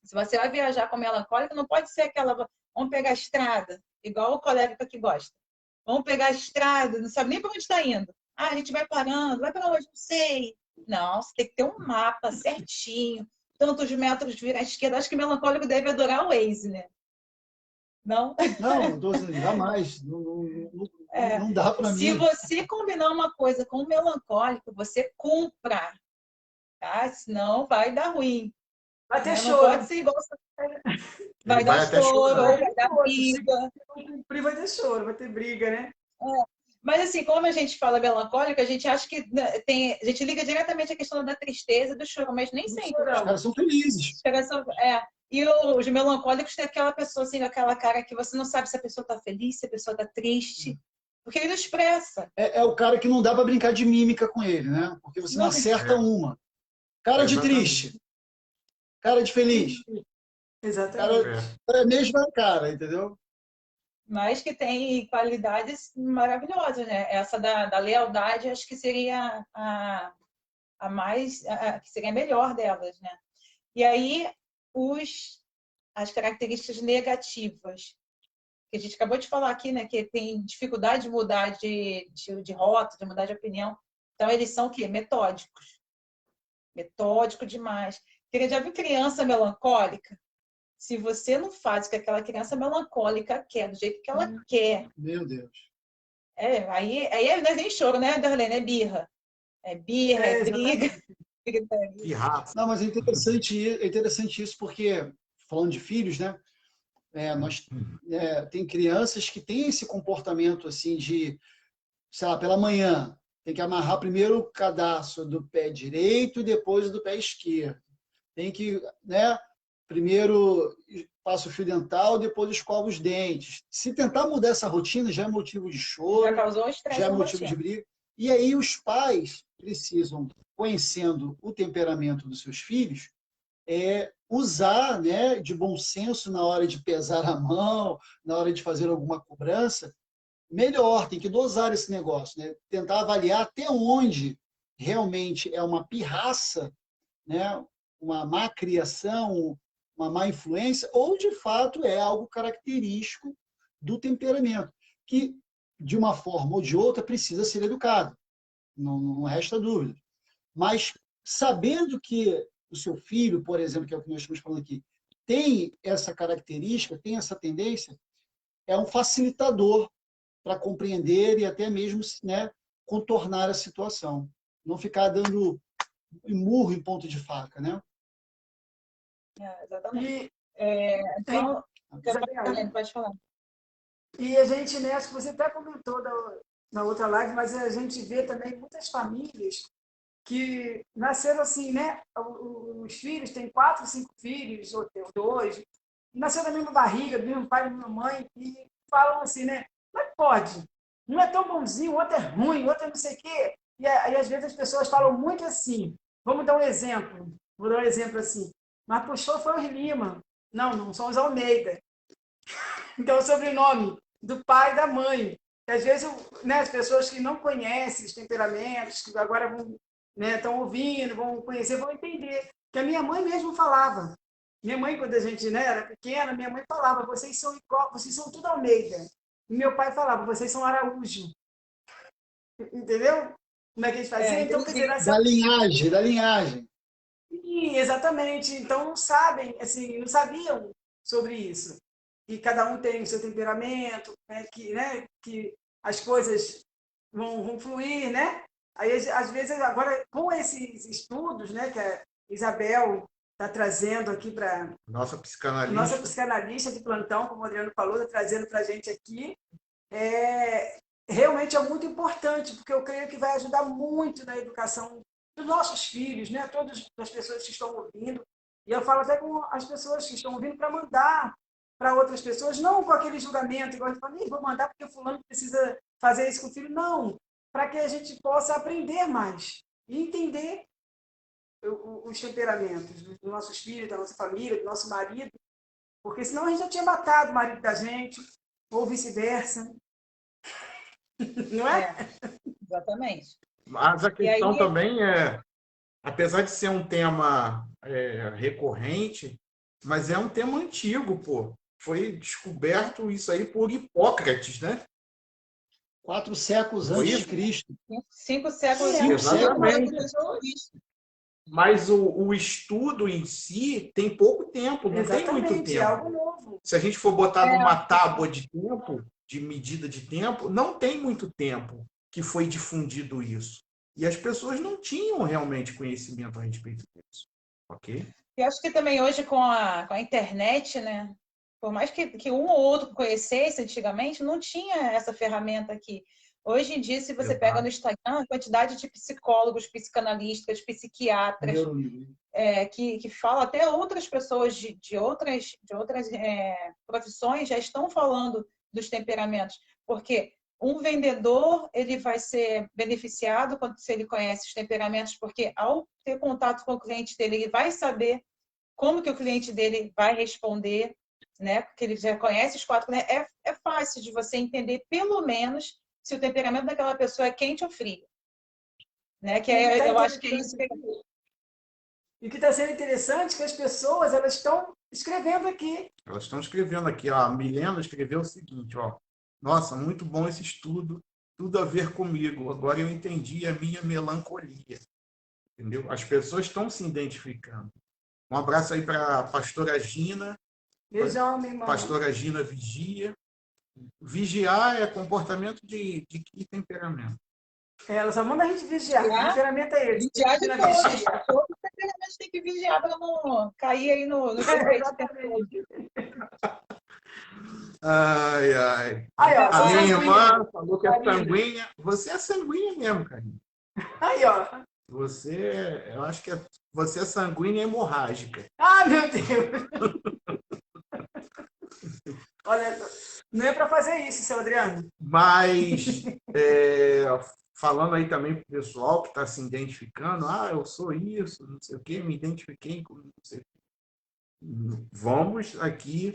[SPEAKER 3] Se você vai viajar com melancólico, não pode ser aquela, vamos pegar a estrada, igual o colérico que gosta. Vamos pegar a estrada, não sabe nem para onde está indo. Ah, a gente vai parando, vai para onde? Não sei. Não, você tem que ter um mapa certinho, tantos metros de virar à esquerda. Acho que melancólico deve adorar o Waze, né? Não?
[SPEAKER 4] Não, jamais. Não dá para mim.
[SPEAKER 3] Se você combinar uma coisa com o melancólico, você cumpra, tá? Senão vai dar ruim.
[SPEAKER 2] Vai ter
[SPEAKER 3] não
[SPEAKER 2] choro.
[SPEAKER 3] Pode ser igual... Vai dar choro, vai dar briga.
[SPEAKER 2] Cumprir vai ter choro, vai ter briga, né?
[SPEAKER 3] Mas assim, como a gente fala melancólico, a gente acha que a gente liga diretamente a questão da tristeza e do choro, mas nem sempre.
[SPEAKER 4] Os caras são felizes.
[SPEAKER 3] E os melancólicos têm aquela pessoa assim, aquela cara que você não sabe se a pessoa está feliz, se a pessoa está triste, porque ele não expressa.
[SPEAKER 4] É o cara que não dá para brincar de mímica com ele, né? Porque você não acerta uma. Cara de triste. Cara de feliz.
[SPEAKER 2] Exatamente.
[SPEAKER 4] É a mesma cara, entendeu?
[SPEAKER 3] mas que tem qualidades maravilhosas, né? Essa da lealdade, acho que seria a mais, que seria a melhor delas, né? E aí, as características negativas, que a gente acabou de falar aqui, né? Que tem dificuldade de mudar de rota, de mudar de opinião. Então, eles são o quê? Metódicos. Metódico demais. Porque já viu criança melancólica? Se você não faz o que aquela criança melancólica quer, do jeito que ela quer.
[SPEAKER 4] Meu Deus.
[SPEAKER 3] Aí não é nem choro, né, Darlene? É birra. É birra, é briga.
[SPEAKER 1] Que raça.
[SPEAKER 4] Não, mas é interessante isso, porque, falando de filhos, né? Tem crianças que têm esse comportamento assim de, sei lá, pela manhã, tem que amarrar primeiro o cadarço do pé direito e depois do pé esquerdo. Tem que, né? Primeiro passa o fio dental, depois escova os dentes. Se tentar mudar essa rotina, já é motivo de choro,
[SPEAKER 3] Já causou estresse
[SPEAKER 4] já é
[SPEAKER 3] na
[SPEAKER 4] motivo
[SPEAKER 3] rotina.
[SPEAKER 4] de briga. E aí os pais precisam, conhecendo o temperamento dos seus filhos, usar, né, de bom senso na hora de pesar a mão, na hora de fazer alguma cobrança, melhor, tem que dosar esse negócio, né? Tentar avaliar até onde realmente é uma pirraça, né, uma má criação, uma má influência, ou de fato é algo característico do temperamento, que de uma forma ou de outra precisa ser educado, não resta dúvida. Mas sabendo que o seu filho, por exemplo, que é o que nós estamos falando aqui, tem essa característica, tem essa tendência, é um facilitador para compreender e até mesmo, né, contornar a situação. Não ficar dando murro em ponto de faca, né?
[SPEAKER 3] Exatamente.
[SPEAKER 2] Então,
[SPEAKER 3] pode falar.
[SPEAKER 2] E a gente, né, acho que você até comentou na outra live, mas a gente vê também muitas famílias que nasceram assim, né? Os filhos têm 4, 5 filhos, ou tem 2, nasceram da mesma barriga, do mesmo pai, da mesma mãe, e falam assim, né? Como é que pode? Um é tão bonzinho, o outro é ruim, o outro é não sei o quê. E aí, às vezes, as pessoas falam muito assim. Vamos dar um exemplo. Vou dar um exemplo assim. Mas puxou foi o Lima. Não são os Almeida. Então, o sobrenome do pai e da mãe. E, às vezes, né, as pessoas que não conhecem os temperamentos, que agora vão, né, estão ouvindo, vão conhecer, vão entender. Que a minha mãe mesmo falava. Minha mãe, quando a gente, né, era pequena, minha mãe falava, vocês são igual, vocês são tudo Almeida. E meu pai falava, vocês são Araújo. Entendeu? Como é que a gente fazia? Então, quer dizer,
[SPEAKER 4] Da linhagem.
[SPEAKER 2] Sim, exatamente. Então, não sabem, assim, não sabiam sobre isso. E cada um tem o seu temperamento, que as coisas vão fluir, né? Aí, às vezes, agora, com esses estudos, né, que a Isabel está trazendo aqui para
[SPEAKER 1] Nossa
[SPEAKER 2] nossa
[SPEAKER 1] psicanalista.
[SPEAKER 2] psicanalista de plantão, como o Adriano falou, está trazendo para a gente aqui, realmente é muito importante, porque eu creio que vai ajudar muito na educação dos nossos filhos, né? Todas as pessoas que estão ouvindo. E eu falo até com as pessoas que estão ouvindo para mandar para outras pessoas, não com aquele julgamento, igual a gente fala, vou mandar porque o fulano precisa fazer isso com o filho. Não, para que a gente possa aprender mais e entender os temperamentos dos nossos filhos, da nossa família, do nosso marido, porque senão a gente já tinha matado o marido da gente, ou vice-versa. Não é?
[SPEAKER 3] Exatamente.
[SPEAKER 1] Mas a questão
[SPEAKER 3] aí,
[SPEAKER 1] também apesar de ser um tema recorrente, mas é um tema antigo, pô. Foi descoberto isso aí por Hipócrates, né?
[SPEAKER 4] 4 séculos
[SPEAKER 1] Foi
[SPEAKER 4] antes
[SPEAKER 1] isso?
[SPEAKER 4] de Cristo.
[SPEAKER 3] 5 séculos
[SPEAKER 1] Exatamente. Mas o estudo em si tem pouco tempo, não tem muito
[SPEAKER 2] Exatamente,
[SPEAKER 1] tempo.
[SPEAKER 2] é algo novo.
[SPEAKER 1] Se a gente for botar numa tábua de tempo, de medida de tempo, não tem muito tempo que foi difundido isso. E as pessoas não tinham realmente conhecimento a respeito disso. Ok?
[SPEAKER 3] E acho que também hoje com a internet, né? Por mais que um ou outro conhecesse antigamente, não tinha essa ferramenta aqui. Hoje em dia, se você pega no Instagram, a quantidade de psicólogos, psicanalistas, psiquiatras, que falam, até outras pessoas de outras profissões já estão falando dos temperamentos. Porque um vendedor, ele vai ser beneficiado se ele conhece os temperamentos, porque ao ter contato com o cliente dele, ele vai saber como que o cliente dele vai responder. né? Porque ele já conhece os 4, né? É fácil de você entender, pelo menos, se o temperamento daquela pessoa é quente ou frio. Né? Eu acho que é isso que...
[SPEAKER 2] E o que está sendo interessante é que as pessoas elas estão escrevendo aqui.
[SPEAKER 1] Elas estão escrevendo aqui, ó. A Milena escreveu o seguinte, ó. Nossa, muito bom esse estudo, tudo a ver comigo. Agora eu entendi a minha melancolia. Entendeu? As pessoas estão se identificando. Um abraço aí para a pastora Gina.
[SPEAKER 2] Beijão, minha irmã.
[SPEAKER 1] Pastora Gina Vigia. Vigiar é comportamento de que temperamento?
[SPEAKER 2] Ela só manda a gente vigiar. O temperamento é esse.
[SPEAKER 3] Vigiar de todos. Todo temperamento tem que vigiar para não cair aí no
[SPEAKER 2] exatamente.
[SPEAKER 1] Ai, ai.
[SPEAKER 2] Aí, ó,
[SPEAKER 1] a minha irmã falou que é sanguínea. Você é sanguínea mesmo, Karine.
[SPEAKER 2] Aí, ó.
[SPEAKER 1] Eu acho que você é sanguínea hemorrágica.
[SPEAKER 2] Ah, meu Deus! Olha, não é para fazer isso, seu Adriano.
[SPEAKER 1] Mas, falando aí também para o pessoal que está se identificando, eu sou isso, não sei o quê, me identifiquei com não sei o quê. Vamos aqui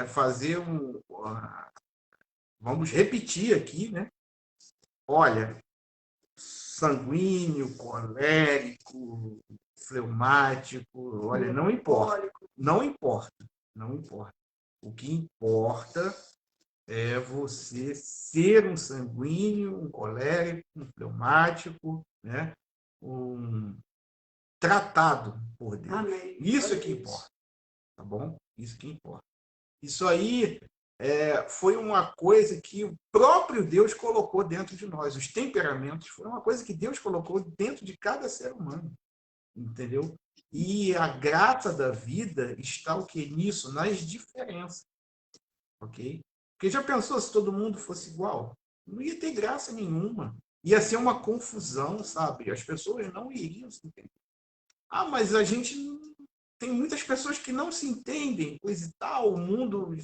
[SPEAKER 1] fazer vamos repetir aqui, né? Olha, sanguíneo, colérico, fleumático, olha, não importa. Não importa. Não importa. O que importa é você ser um sanguíneo, um colérico, um fleumático, né? Um tratado por Deus.
[SPEAKER 2] Amém.
[SPEAKER 1] Isso é que importa. Tá bom? Isso que importa. Isso aí foi uma coisa que o próprio Deus colocou dentro de nós. Os temperamentos foram uma coisa que Deus colocou dentro de cada ser humano. Entendeu? E a graça da vida está o que nisso? Nas diferenças. Ok? Porque já pensou se todo mundo fosse igual? Não ia ter graça nenhuma. Ia ser uma confusão, sabe? As pessoas não iriam se entender. Mas a gente... Tem muitas pessoas que não se entendem, coisa e tal. O mundo,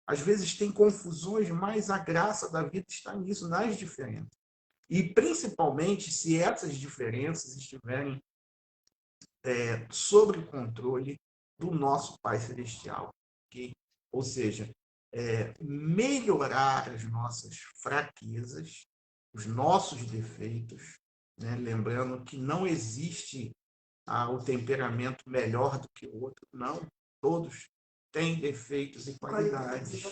[SPEAKER 1] às vezes, tem confusões, mas a graça da vida está nisso, nas diferenças. E, principalmente, se essas diferenças estiverem sob o controle do nosso Pai Celestial. Okay? Ou seja, melhorar as nossas fraquezas, os nossos defeitos, né? Lembrando que não existe o temperamento melhor do que o outro, não. Todos têm defeitos e qualidades.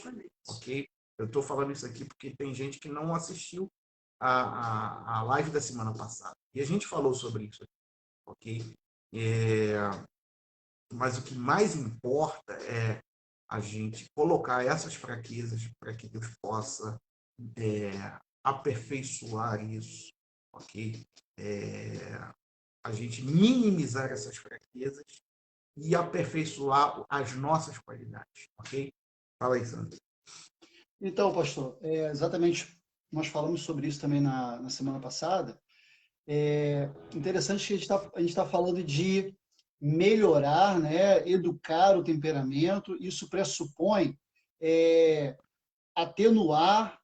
[SPEAKER 1] Ok? Eu estou falando isso aqui porque tem gente que não assistiu a live da semana passada. E a gente falou sobre isso. Ok? Mas o que mais importa é a gente colocar essas fraquezas para que Deus possa aperfeiçoar isso, ok? A gente minimizar essas fraquezas e aperfeiçoar as nossas qualidades, ok? Fala aí, Sandro.
[SPEAKER 4] Então, pastor, exatamente, nós falamos sobre isso também na semana passada. Interessante que a gente está falando de melhorar, né, educar o temperamento. Isso pressupõe atenuar,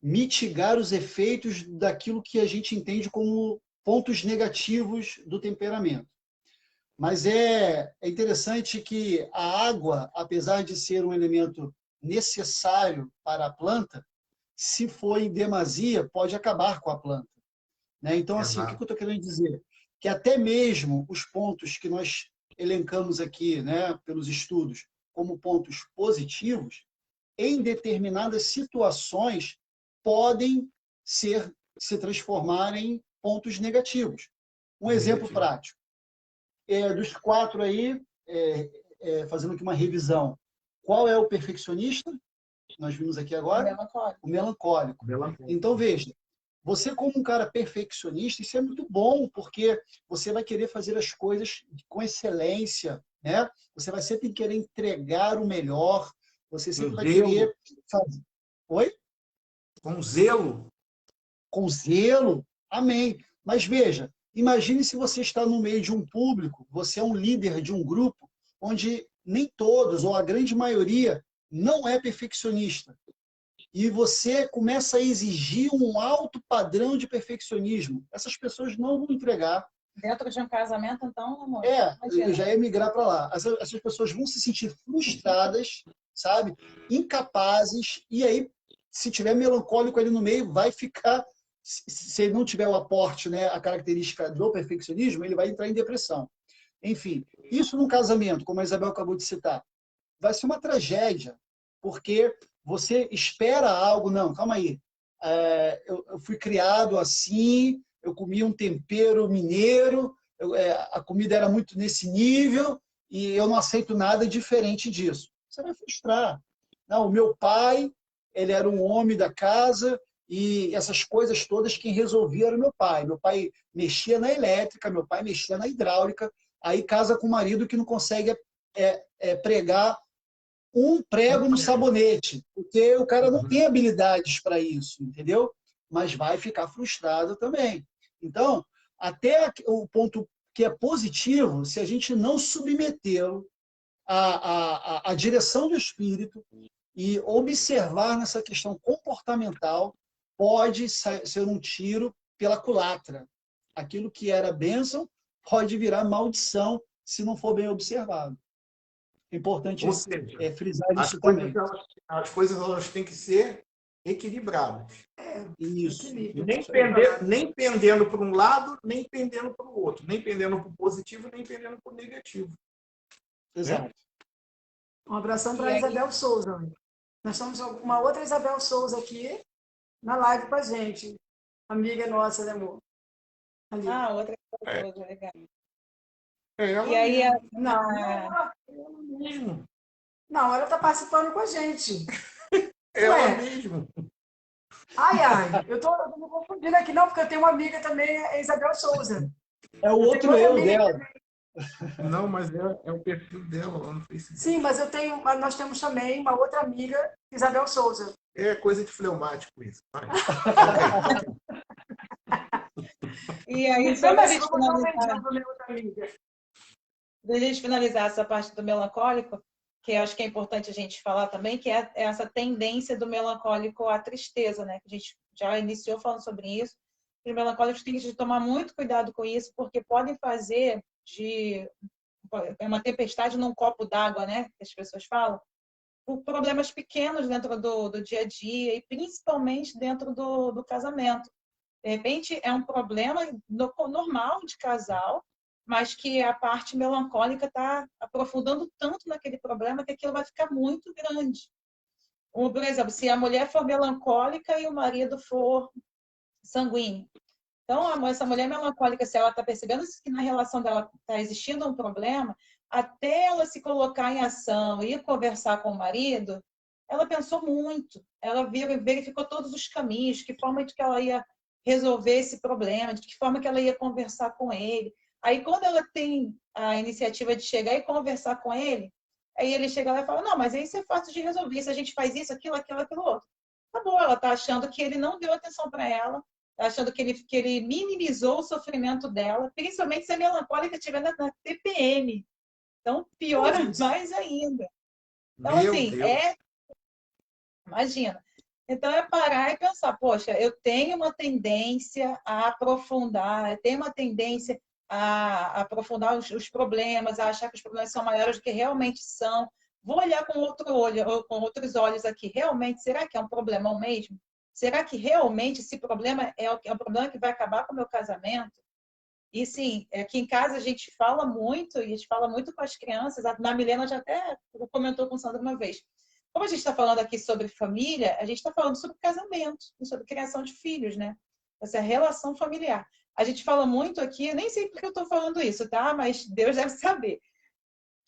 [SPEAKER 4] mitigar os efeitos daquilo que a gente entende como pontos negativos do temperamento. Mas é interessante que a água, apesar de ser um elemento necessário para a planta, se for em demasia, pode acabar com a planta. Né? Então, assim, o que eu estou querendo dizer? Que até mesmo os pontos que nós elencamos aqui, né, pelos estudos, como pontos positivos, em determinadas situações, podem se transformar em pontos negativos. Um exemplo prático. Dos 4 aí, fazendo aqui uma revisão, qual é o perfeccionista? Nós vimos aqui agora? O melancólico. Então, veja, você como um cara perfeccionista, isso é muito bom, porque você vai querer fazer as coisas com excelência, né? Você vai sempre querer entregar o melhor, você sempre vai querer fazer... Oi?
[SPEAKER 1] Com zelo.
[SPEAKER 4] Com zelo, amém. Mas veja, imagine se você está no meio de um público, você é um líder de um grupo, onde nem todos, ou a grande maioria, não é perfeccionista. E você começa a exigir um alto padrão de perfeccionismo. Essas pessoas não vão entregar.
[SPEAKER 3] Dentro de um casamento, então, amor?
[SPEAKER 4] Eu já ia migrar para lá. Essas pessoas vão se sentir frustradas sabe? Incapazes, e aí, se tiver melancólico ali no meio, vai ficar, se ele não tiver o aporte, né, a característica do perfeccionismo, ele vai entrar em depressão. Enfim, isso num casamento, como a Isabel acabou de citar, vai ser uma tragédia, porque você espera algo, não, calma aí, eu fui criado assim, eu comia um tempero mineiro, a comida era muito nesse nível, e eu não aceito nada diferente disso. Você vai frustrar. Não, o meu pai, ele era um homem da casa, e essas coisas todas quem resolvia era o meu pai. Meu pai mexia na elétrica, meu pai mexia na hidráulica, aí casa com um marido que não consegue pregar um prego no sabonete, porque o cara não tem habilidades para isso, entendeu? Mas vai ficar frustrado também. Então, até o ponto que é positivo, se a gente não submetê-lo à direção do espírito e observar nessa questão comportamental, pode ser um tiro pela culatra. Aquilo que era bênção pode virar maldição se não for bem observado. É importante frisar isso também.
[SPEAKER 1] As coisas elas têm que ser equilibradas.
[SPEAKER 4] Isso.
[SPEAKER 1] Nem pendendo para um lado, nem pendendo para o outro. Nem pendendo para o positivo, nem pendendo para o negativo.
[SPEAKER 4] Exato.
[SPEAKER 2] Um abração para a Isabel Souza. Nós temos uma outra Isabel Souza aqui na live com a gente. Amiga nossa, né, amor?
[SPEAKER 3] Ali. Outra Isabel Souza, legal.
[SPEAKER 1] E aí,
[SPEAKER 2] ela mesmo. Não, ela está participando com a gente.
[SPEAKER 1] Ela mesmo.
[SPEAKER 2] Ai, eu tô me confundindo aqui, não, porque eu tenho uma amiga também, a Isabel Souza.
[SPEAKER 4] É o outro eu dela.
[SPEAKER 1] Não, mas é o perfil dela lá no Facebook.
[SPEAKER 2] Sim, mas nós temos também uma outra amiga, Isabel Souza.
[SPEAKER 1] É coisa de fleumático isso.
[SPEAKER 3] E aí, só para a gente finalizar essa parte do melancólico, que eu acho que é importante a gente falar também, que é essa tendência do melancólico à tristeza, né? A gente já iniciou falando sobre isso. Os melancólicos têm que tomar muito cuidado com isso, porque podem fazer uma tempestade num copo d'água, né? Que as pessoas falam, por problemas pequenos dentro do dia a dia e principalmente dentro do casamento. De repente, é um problema normal de casal, mas que a parte melancólica está aprofundando tanto naquele problema que aquilo vai ficar muito grande. Por exemplo, se a mulher for melancólica e o marido for sanguíneo. Então, essa mulher melancólica, se ela está percebendo que na relação dela está existindo um problema, até ela se colocar em ação e conversar com o marido, ela pensou muito. Ela verificou todos os caminhos, que forma de que ela ia resolver esse problema, de que forma que ela ia conversar com ele. Aí, quando ela tem a iniciativa de chegar e conversar com ele, aí ele chega lá e fala, não, mas isso é fácil de resolver, se a gente faz isso, aquilo, aquilo outro. Tá bom, ela está achando que ele não deu atenção para ela, está achando que ele minimizou o sofrimento dela, principalmente se a melancólica estiver na TPM. Então, piora mais ainda. Então, assim, imagina. Então, é parar e pensar, poxa, eu tenho uma tendência a aprofundar, eu tenho uma tendência a aprofundar os problemas, a achar que os problemas são maiores do que realmente são. Vou olhar com outro olho, ou com outros olhos aqui. Realmente, será que é um problemão mesmo? Será que realmente esse problema é um problema que vai acabar com o meu casamento? E sim, aqui em casa a gente fala muito, e a gente fala muito com as crianças. A Milena já até comentou com o Sandra uma vez. Como a gente está falando aqui sobre família, a gente está falando sobre casamento, sobre criação de filhos, né? Essa relação familiar. A gente fala muito aqui, nem sei porque eu estou falando isso, tá? Mas Deus deve saber,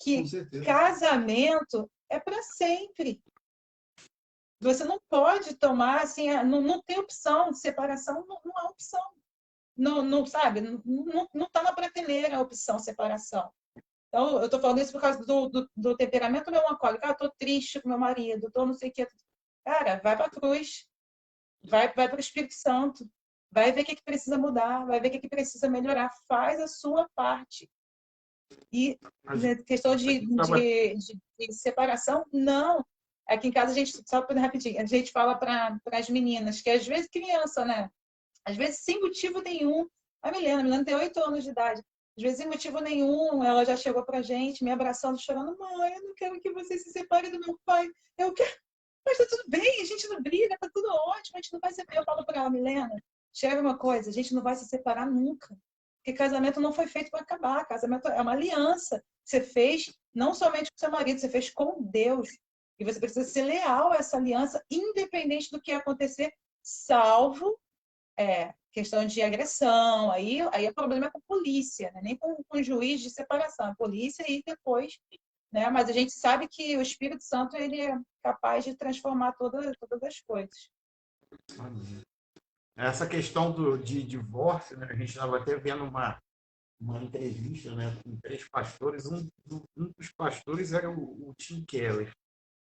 [SPEAKER 3] que casamento é para sempre. Você não pode tomar, assim, não tem opção, separação não há opção. Não sabe? Não está na prateleira a opção separação. Então, eu estou falando isso por causa do temperamento melancólico. Estou triste com meu marido, estou não sei o que. Cara, vai para a cruz, vai para o Espírito Santo, vai ver o que precisa mudar, vai ver o que precisa melhorar. Faz a sua parte. E questão de separação, não. Aqui em casa, a gente, só rapidinho, a gente fala para as meninas, que às vezes criança, né? Às vezes sem motivo nenhum. A Milena tem 8 anos de idade. Às vezes, sem motivo nenhum, ela já chegou pra gente, me abraçando, chorando: mãe, eu não quero que você se separe do meu pai. Eu quero. Mas tá tudo bem, a gente não briga, tá tudo ótimo, a gente não vai se separar. Eu falo pra ela: Milena, chega uma coisa, a gente não vai se separar nunca. Porque casamento não foi feito para acabar. Casamento é uma aliança que você fez não somente com seu marido, você fez com Deus. E você precisa ser leal a essa aliança, independente do que acontecer, salvo questão de agressão. Aí o problema é com a polícia, né? Nem com o juiz de separação, a polícia e depois. Né? Mas a gente sabe que o Espírito Santo ele é capaz de transformar todas as coisas.
[SPEAKER 1] Amém. Essa questão de divórcio, né? A gente estava até vendo uma entrevista, né, com 3 pastores. Um dos pastores era o Tim Keller.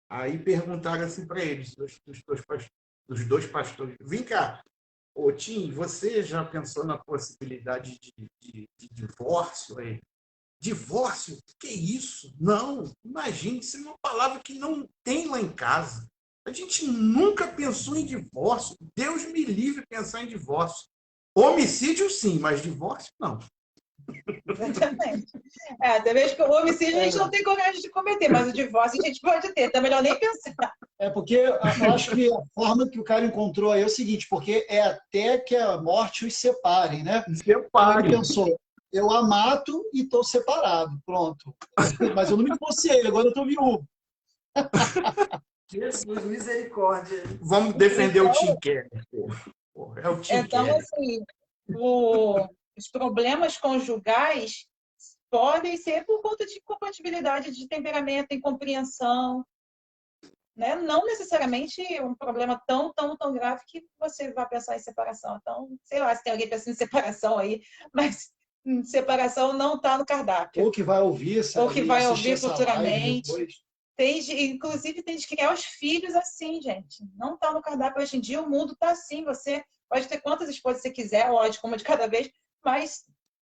[SPEAKER 1] Aí perguntaram assim para eles, dos 2 pastores: vem cá, ô Tim, você já pensou na possibilidade de divórcio? Aí, divórcio? Que isso? Não, imagine, isso é uma palavra que não tem lá em casa. A gente nunca pensou em divórcio. Deus me livre pensar em divórcio. Homicídio, sim, mas divórcio, não.
[SPEAKER 3] Exatamente. Até mesmo que o homicídio a gente não tem coragem de cometer, mas o divórcio a gente pode ter, então é melhor nem pensar.
[SPEAKER 4] Porque eu acho que a forma que o cara encontrou aí é o seguinte, porque é até que a morte os separe, né?
[SPEAKER 1] Separe.
[SPEAKER 4] Ele pensou, eu a mato e estou separado, pronto. Mas eu não me divorciei, agora eu estou viúvo.
[SPEAKER 2] Jesus, misericórdia.
[SPEAKER 1] Vamos defender o Tim Keller. É o Tim
[SPEAKER 3] Então,
[SPEAKER 1] Keller.
[SPEAKER 3] assim, os problemas conjugais podem ser por conta de incompatibilidade de temperamento, incompreensão, né? Não necessariamente um problema tão grave que você vai pensar em separação. Então, sei lá se tem alguém pensando em separação aí, mas separação não está no cardápio.
[SPEAKER 4] Ou que vai ouvir,
[SPEAKER 3] Ou que vai ouvir
[SPEAKER 4] futuramente.
[SPEAKER 3] Inclusive, tem de criar os filhos assim, gente. Não está no cardápio hoje em dia, o mundo está assim. Você pode ter quantas esposas você quiser, lógico, uma de cada vez, mas,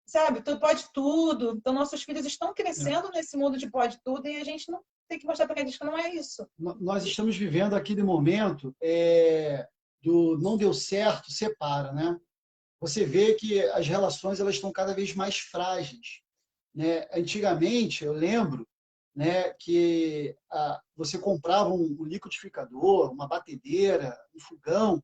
[SPEAKER 3] sabe, tu pode tudo. Então, nossos filhos estão crescendo nesse mundo de pode tudo e a gente não tem que mostrar para eles que não é isso.
[SPEAKER 4] Nós estamos vivendo aquele momento do não deu certo, separa, né? Você vê que as relações elas estão cada vez mais frágeis, né? Antigamente, eu lembro, né, que você comprava um liquidificador, uma batedeira, um fogão,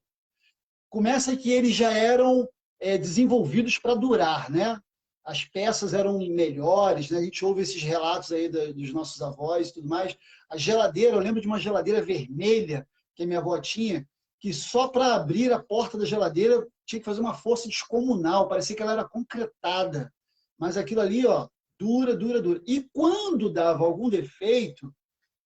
[SPEAKER 4] começa que eles já eram desenvolvidos para durar, né? As peças eram melhores, né? A gente ouve esses relatos aí dos nossos avós e tudo mais. A geladeira, eu lembro de uma geladeira vermelha que a minha avó tinha, que só para abrir a porta da geladeira tinha que fazer uma força descomunal, parecia que ela era concretada. Mas aquilo ali, ó, dura. E quando dava algum defeito,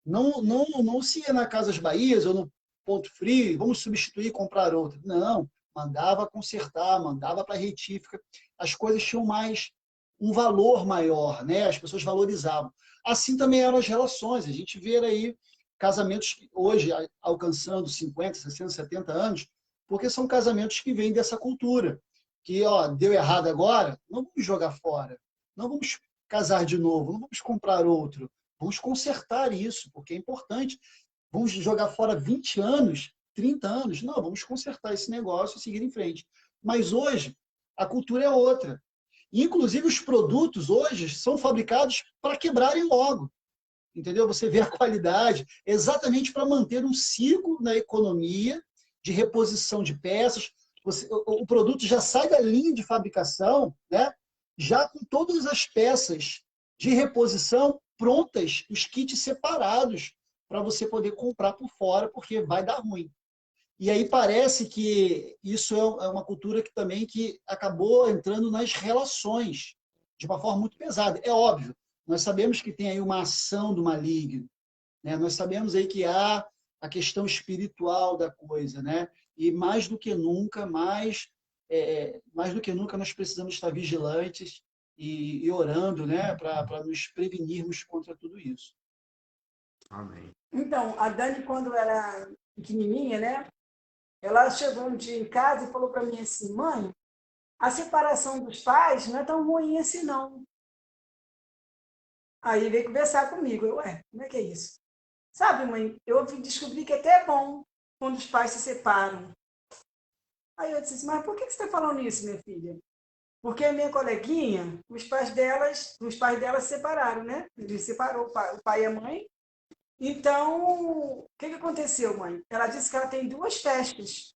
[SPEAKER 4] não se ia na Casas Bahias ou no Ponto Frio, vamos substituir e comprar outra. Não, mandava consertar, mandava para retífica. As coisas tinham um valor maior, né? As pessoas valorizavam. Assim também eram as relações. A gente vê aí casamentos hoje alcançando 50, 60, 70 anos, porque são casamentos que vêm dessa cultura. Que, ó, deu errado agora, não vamos jogar fora. Não vamos casar de novo, não vamos comprar outro. Vamos consertar isso, porque é importante. Vamos jogar fora 20 anos, 30 anos? Não, vamos consertar esse negócio e seguir em frente. Mas hoje, a cultura é outra. Inclusive, os produtos hoje são fabricados para quebrarem logo. Entendeu? Você vê a qualidade exatamente para manter um ciclo na economia de reposição de peças. O produto já sai da linha de fabricação, né? Já com todas as peças de reposição prontas, os kits separados, para você poder comprar por fora, porque vai dar ruim. E aí parece que isso é uma cultura que também que acabou entrando nas relações de uma forma muito pesada. É óbvio, nós sabemos que tem aí uma ação do maligno, né? Nós sabemos aí que há a questão espiritual da coisa, né? E mais do que nunca, mais do que nunca nós precisamos estar vigilantes e orando, né? Para nos prevenirmos contra tudo isso.
[SPEAKER 1] Amém.
[SPEAKER 2] Então, a Dani, quando era pequenininha, né? Ela chegou um dia em casa e falou para mim assim: mãe, a separação dos pais não é tão ruim assim, não. Aí veio conversar comigo. Eu, como é que é isso? Sabe, mãe, eu descobri que até é bom quando os pais se separam. Aí eu disse assim: mas por que você está falando isso, minha filha? Porque a minha coleguinha, os pais dela se separaram, né? Ele separou o pai e a mãe. Então, o que aconteceu, mãe? Ela disse que ela tem 2 festas.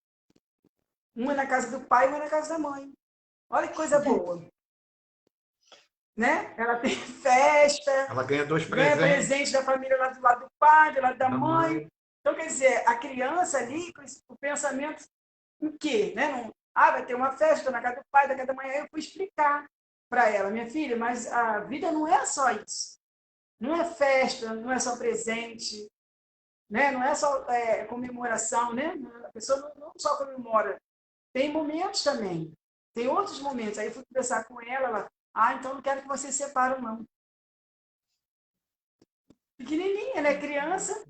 [SPEAKER 2] Uma na casa do pai e uma na casa da mãe. Olha que coisa boa, né? Ela tem festa,
[SPEAKER 1] Ela ganha 2
[SPEAKER 2] ganha
[SPEAKER 1] presentes.
[SPEAKER 2] presente da família lá do lado do pai, do lado da
[SPEAKER 1] Da
[SPEAKER 2] mãe.
[SPEAKER 1] mãe.
[SPEAKER 2] Então, quer dizer, a criança ali, com o pensamento em quê? Né? Não, vai ter uma festa na casa do pai, da casa da mãe. Aí eu fui explicar para ela, minha filha, mas a vida não é só isso. Não é festa, não é só presente, né? Não é só comemoração, né? A pessoa não só comemora, tem momentos também, tem outros momentos. Aí eu fui conversar com ela, então não quero que vocês se separem, não. Pequenininha, né? Criança,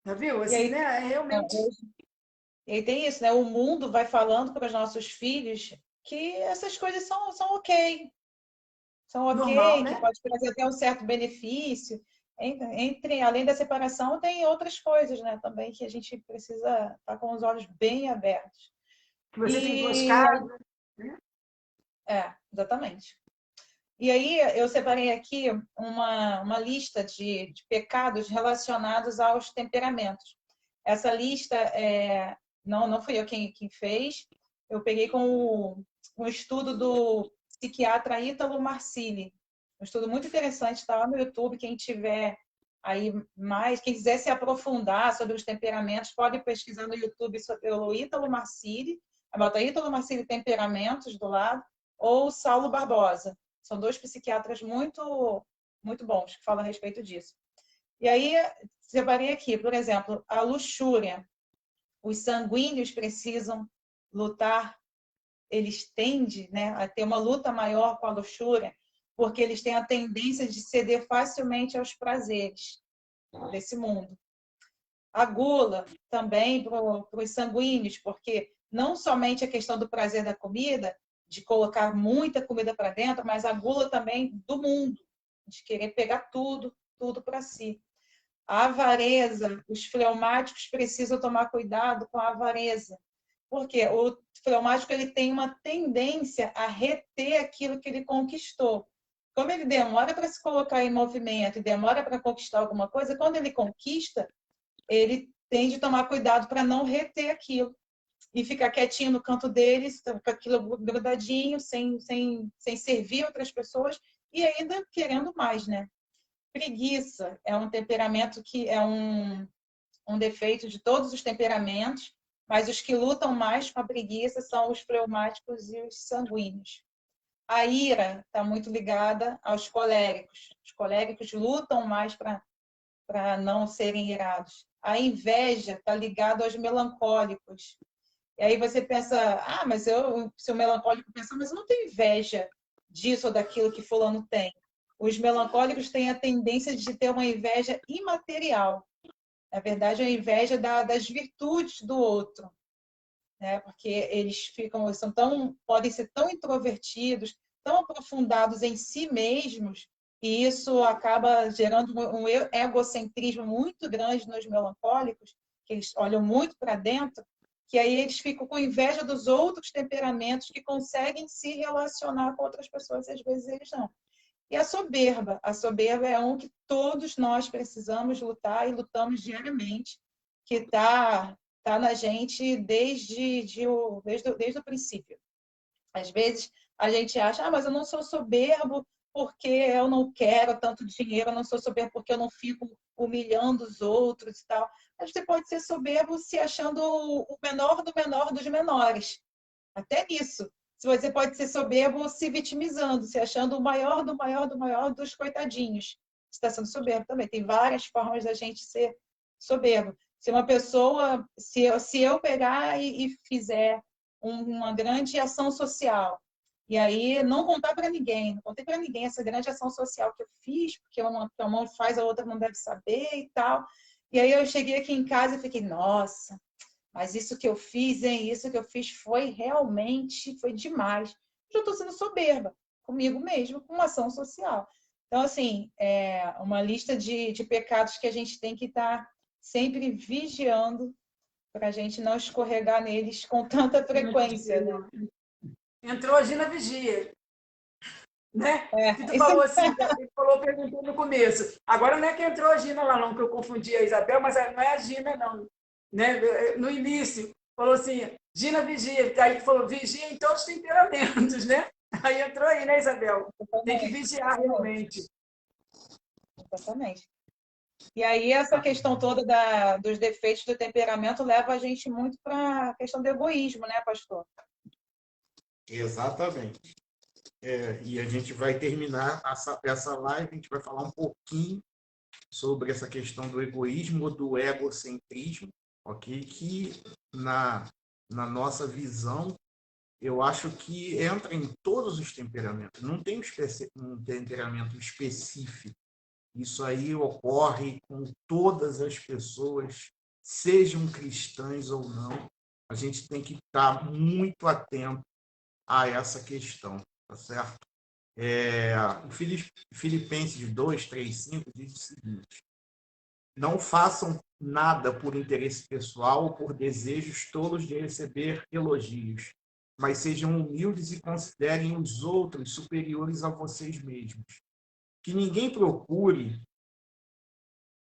[SPEAKER 2] já viu?
[SPEAKER 3] E
[SPEAKER 2] Assim,
[SPEAKER 3] aí,
[SPEAKER 2] né? Realmente.
[SPEAKER 3] e aí tem isso, né? O mundo vai falando para os nossos filhos que essas coisas são ok. São
[SPEAKER 2] Normal,
[SPEAKER 3] ok, que
[SPEAKER 2] né?
[SPEAKER 3] pode trazer até um certo benefício. Além da separação, tem outras coisas, né? Também que a gente precisa estar com os olhos bem abertos.
[SPEAKER 2] Que você tem 2
[SPEAKER 3] E
[SPEAKER 2] casas, né?
[SPEAKER 3] exatamente. E aí eu separei aqui uma lista de pecados relacionados aos temperamentos. Essa lista não fui eu quem fez. Eu peguei com um estudo do psiquiatra Ítalo Marcilli. Um estudo muito interessante, está lá no YouTube. Quem tiver aí mais, quem quiser se aprofundar sobre os temperamentos, pode pesquisar no YouTube sobre o Ítalo Marcilli. Bota Ítalo Marcilli Temperamentos do lado, ou Saulo Barbosa. São 2 psiquiatras muito, muito bons que falam a respeito disso. E aí, separei aqui, por exemplo, a luxúria. Os sanguíneos precisam lutar, eles tendem, né, a ter uma luta maior com a luxúria, porque eles têm a tendência de ceder facilmente aos prazeres desse mundo. A gula também para os sanguíneos, porque não somente a questão do prazer da comida, de colocar muita comida para dentro, mas a gula também do mundo, de querer pegar tudo para si. A avareza, os fleumáticos precisam tomar cuidado com a avareza, porque o fleumático ele tem uma tendência a reter aquilo que ele conquistou. Como ele demora para se colocar em movimento e demora para conquistar alguma coisa, quando ele conquista, ele tende a tomar cuidado para não reter aquilo e ficar quietinho no canto deles, com aquilo grudadinho, sem servir outras pessoas e ainda querendo mais, né? Preguiça é um temperamento que é um defeito de todos os temperamentos, mas os que lutam mais com a preguiça são os fleumáticos e os sanguíneos. A ira está muito ligada aos coléricos. Os coléricos lutam mais para não serem irados. A inveja está ligada aos melancólicos. E aí você pensa, mas se o melancólico pensa, mas eu não tenho inveja disso ou daquilo que fulano tem. Os melancólicos têm a tendência de ter uma inveja imaterial. Na verdade, a inveja das virtudes do outro, né? Porque eles podem ser tão introvertidos, tão aprofundados em si mesmos, e isso acaba gerando um egocentrismo muito grande nos melancólicos, que eles olham muito para dentro, que aí eles ficam com inveja dos outros temperamentos que conseguem se relacionar com outras pessoas, e às vezes eles não. E a soberba é um que todos nós precisamos lutar e lutamos diariamente, que está na gente desde o princípio. Às vezes a gente acha, mas eu não sou soberbo porque eu não quero tanto dinheiro, eu não sou soberbo porque eu não fico humilhando os outros e tal. Mas você pode ser soberbo se achando o menor do menor dos menores. Até nisso. Você pode ser soberbo se vitimizando, se achando o maior do maior do maior dos coitadinhos. Você está sendo soberbo também. Tem várias formas da gente ser soberbo. Se uma pessoa, se eu pegar e fizer uma grande ação social, e aí não contar para ninguém, não contei para ninguém essa grande ação social que eu fiz, porque uma mão faz, a outra não deve saber e tal. E aí eu cheguei aqui em casa e fiquei, nossa, mas isso que eu fiz, hein? Isso que eu fiz foi demais. Eu estou sendo soberba comigo mesmo, com uma ação social. Então, assim, é uma lista de pecados que a gente tem que estar sempre vigiando para a gente não escorregar neles com tanta frequência, né?
[SPEAKER 2] entrou a Gina Vigia. Né? Que tu
[SPEAKER 3] Isso
[SPEAKER 2] falou assim, que falou, perguntou no começo. Agora não é que entrou a Gina lá, não, que eu confundi a Isabel, mas não é a Gina, não. Né? No início, falou assim, Gina Vigia. Aí tu falou, vigia em todos os temperamentos, né? Aí entrou aí, né, Isabel? Tem que vigiar realmente.
[SPEAKER 3] Exatamente. E aí essa questão toda dos defeitos do temperamento leva a gente muito para a questão do egoísmo, né, pastor?
[SPEAKER 1] Exatamente. E a gente vai terminar essa live, a gente vai falar um pouquinho sobre essa questão do egoísmo, do egocentrismo, ok? Que na nossa visão, eu acho que entra em todos os temperamentos. Não tem um temperamento específico. Isso aí ocorre com todas as pessoas, sejam cristãs ou não. A gente tem que estar muito atento a essa questão, tá certo? O Filipenses 2, 3, 5 diz o seguinte: não façam nada por interesse pessoal ou por desejos tolos de receber elogios, mas sejam humildes e considerem os outros superiores a vocês mesmos. Que ninguém procure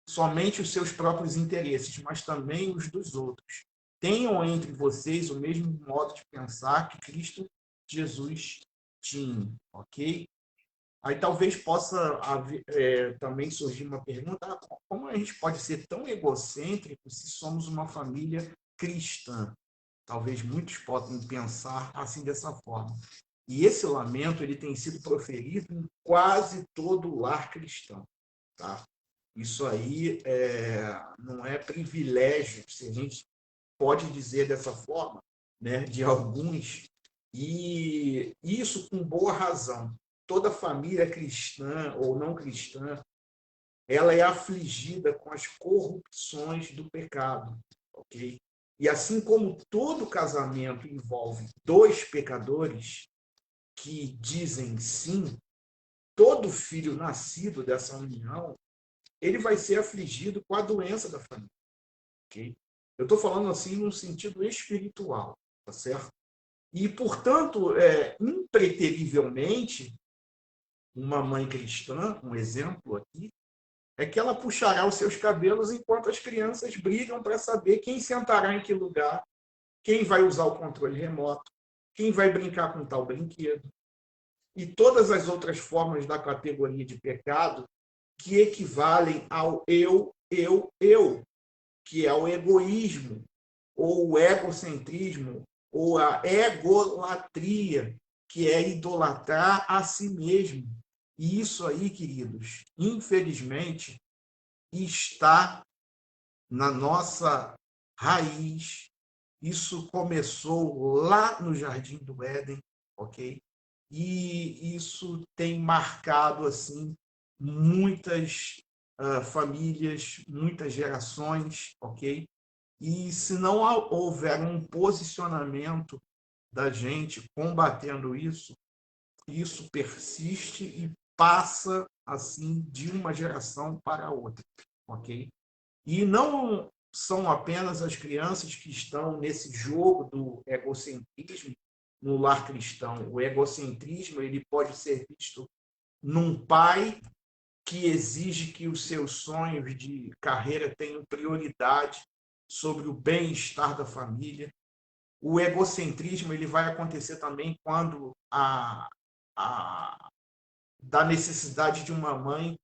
[SPEAKER 1] somente os seus próprios interesses, mas também os dos outros. Tenham entre vocês o mesmo modo de pensar que Cristo Jesus tinha, ok? Aí talvez possa também surgir uma pergunta: como a gente pode ser tão egocêntrico se somos uma família cristã? Talvez muitos possam pensar assim dessa forma. E esse lamento ele tem sido proferido em quase todo o lar cristão, tá? Isso aí não é privilégio, se a gente pode dizer dessa forma, né, de alguns, e isso com boa razão. Toda família cristã ou não cristã, ela é afligida com as corrupções do pecado, ok? E assim como todo casamento envolve dois pecadores que dizem sim, todo filho nascido dessa união, ele vai ser afligido com a doença da família, ok? Eu estou falando assim no sentido espiritual, tá certo? E, portanto, impreterivelmente, uma mãe cristã, um exemplo aqui, é que ela puxará os seus cabelos enquanto as crianças brigam para saber quem sentará em que lugar, quem vai usar o controle remoto, quem vai brincar com tal brinquedo. E todas as outras formas da categoria de pecado que equivalem ao eu, que é o egoísmo, ou o egocentrismo, ou a egolatria, que é idolatrar a si mesmo. E isso aí, queridos, infelizmente, está na nossa raiz. Isso começou lá no Jardim do Éden, ok? E isso tem marcado assim muitas famílias, muitas gerações, ok? E se não houver um posicionamento da gente combatendo isso, isso persiste e passa assim de uma geração para a outra, ok? E não são apenas as crianças que estão nesse jogo do egocentrismo no lar cristão. O egocentrismo ele pode ser visto num pai que exige que os seus sonhos de carreira tenham prioridade sobre o bem-estar da família. O egocentrismo ele vai acontecer também quando da necessidade de uma mãe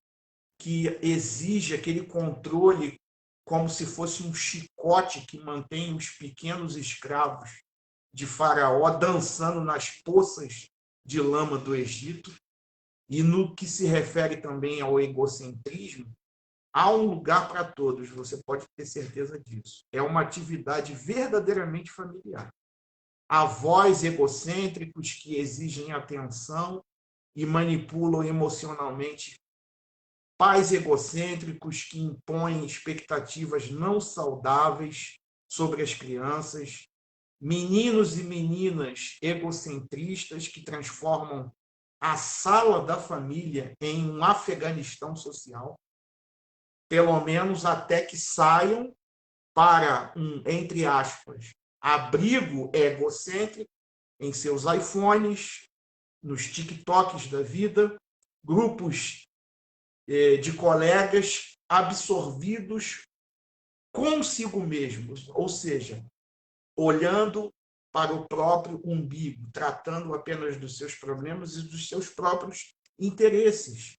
[SPEAKER 1] que exige aquele controle como se fosse um chicote que mantém os pequenos escravos de Faraó dançando nas poças de lama do Egito. E no que se refere também ao egocentrismo, há um lugar para todos, você pode ter certeza disso. É uma atividade verdadeiramente familiar. Avós egocêntricos que exigem atenção e manipulam emocionalmente, pais egocêntricos que impõem expectativas não saudáveis sobre as crianças, meninos e meninas egocentristas que transformam a sala da família em um Afeganistão social, pelo menos até que saiam para um, entre aspas, abrigo egocêntrico, em seus iPhones, nos TikToks da vida, grupos de colegas absorvidos consigo mesmos, ou seja, olhando para o próprio umbigo, tratando apenas dos seus problemas e dos seus próprios interesses.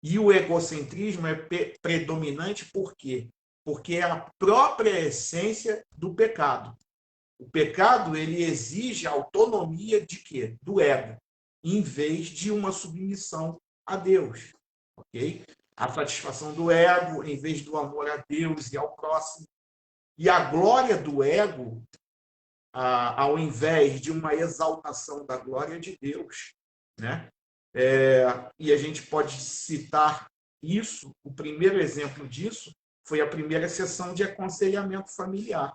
[SPEAKER 1] E o egocentrismo é predominante por quê? Porque é a própria essência do pecado. O pecado, ele exige a autonomia de quê? Do ego, em vez de uma submissão a Deus. Ok? A satisfação do ego, em vez do amor a Deus e ao próximo. E a glória do ego, ao invés de uma exaltação da glória de Deus, né? E a gente pode citar isso, o primeiro exemplo disso foi a primeira sessão de aconselhamento familiar.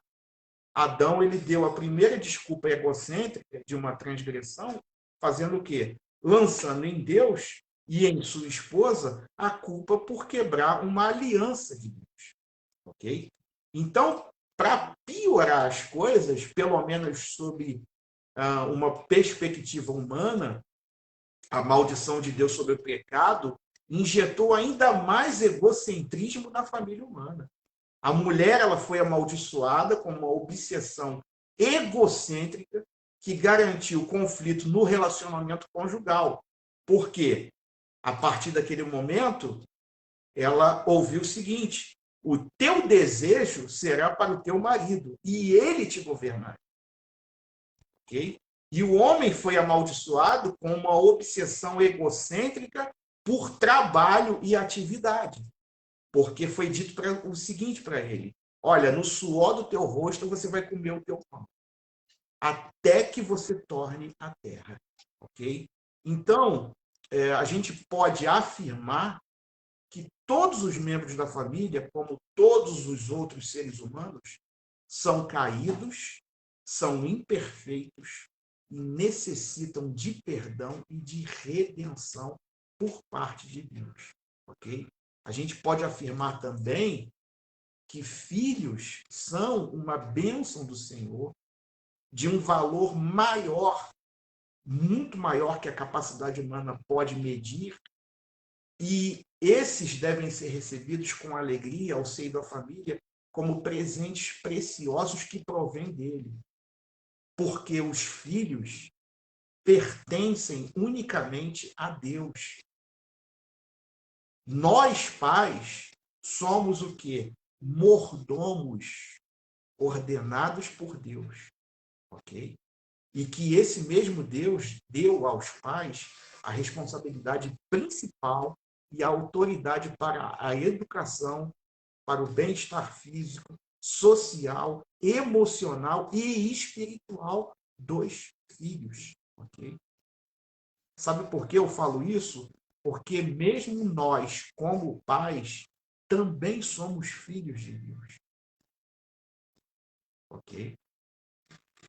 [SPEAKER 1] Adão, ele deu a primeira desculpa egocêntrica de uma transgressão, fazendo o quê? Lançando em Deus e em sua esposa a culpa por quebrar uma aliança de Deus. Ok? Então, para piorar as coisas, pelo menos sob uma perspectiva humana, a maldição de Deus sobre o pecado injetou ainda mais egocentrismo na família humana. A mulher, ela foi amaldiçoada com uma obsessão egocêntrica que garantiu conflito no relacionamento conjugal. Por quê? A partir daquele momento, ela ouviu o seguinte: o teu desejo será para o teu marido e ele te governará. Ok? E o homem foi amaldiçoado com uma obsessão egocêntrica por trabalho e atividade. Porque foi dito o seguinte para ele: olha, no suor do teu rosto você vai comer o teu pão, até que você torne a terra. Ok? Então, a gente pode afirmar que todos os membros da família, como todos os outros seres humanos, são caídos, são imperfeitos e necessitam de perdão e de redenção por parte de Deus. Ok? A gente pode afirmar também que filhos são uma bênção do Senhor, de um valor maior, muito maior que a capacidade humana pode medir, e esses devem ser recebidos com alegria ao seio da família como presentes preciosos que provêm dele. Porque os filhos pertencem unicamente a Deus. Nós, pais, somos o quê? Mordomos ordenados por Deus. Ok? E que esse mesmo Deus deu aos pais a responsabilidade principal e a autoridade para a educação, para o bem-estar físico, social, emocional e espiritual dos filhos. Ok? Sabe por que eu falo isso? Porque mesmo nós, como pais, também somos filhos de Deus. Ok?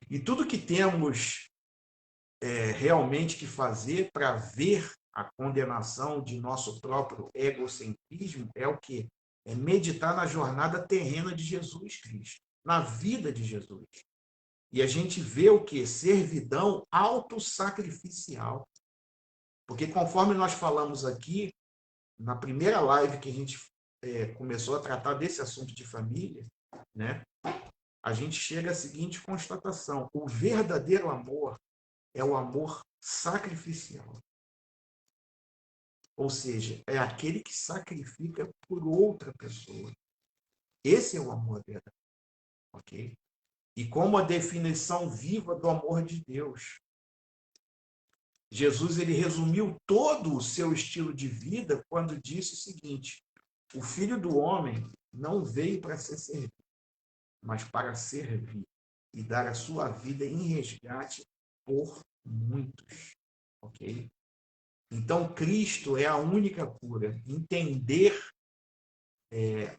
[SPEAKER 1] E tudo que temos realmente que fazer para ver a condenação de nosso próprio egocentrismo é o quê? É meditar na jornada terrena de Jesus Cristo, na vida de Jesus. E a gente vê o quê? Servidão autossacrificial. Porque conforme nós falamos aqui, na primeira live que a gente começou a tratar desse assunto de família, né, a gente chega à seguinte constatação: o verdadeiro amor é o amor sacrificial. Ou seja, é aquele que sacrifica por outra pessoa. Esse é o amor verdadeiro. Ok? E como a definição viva do amor de Deus. Jesus, ele resumiu todo o seu estilo de vida quando disse o seguinte: o Filho do Homem não veio para ser servido, mas para servir e dar a sua vida em resgate por muitos. Ok? Então, Cristo é a única cura. Entender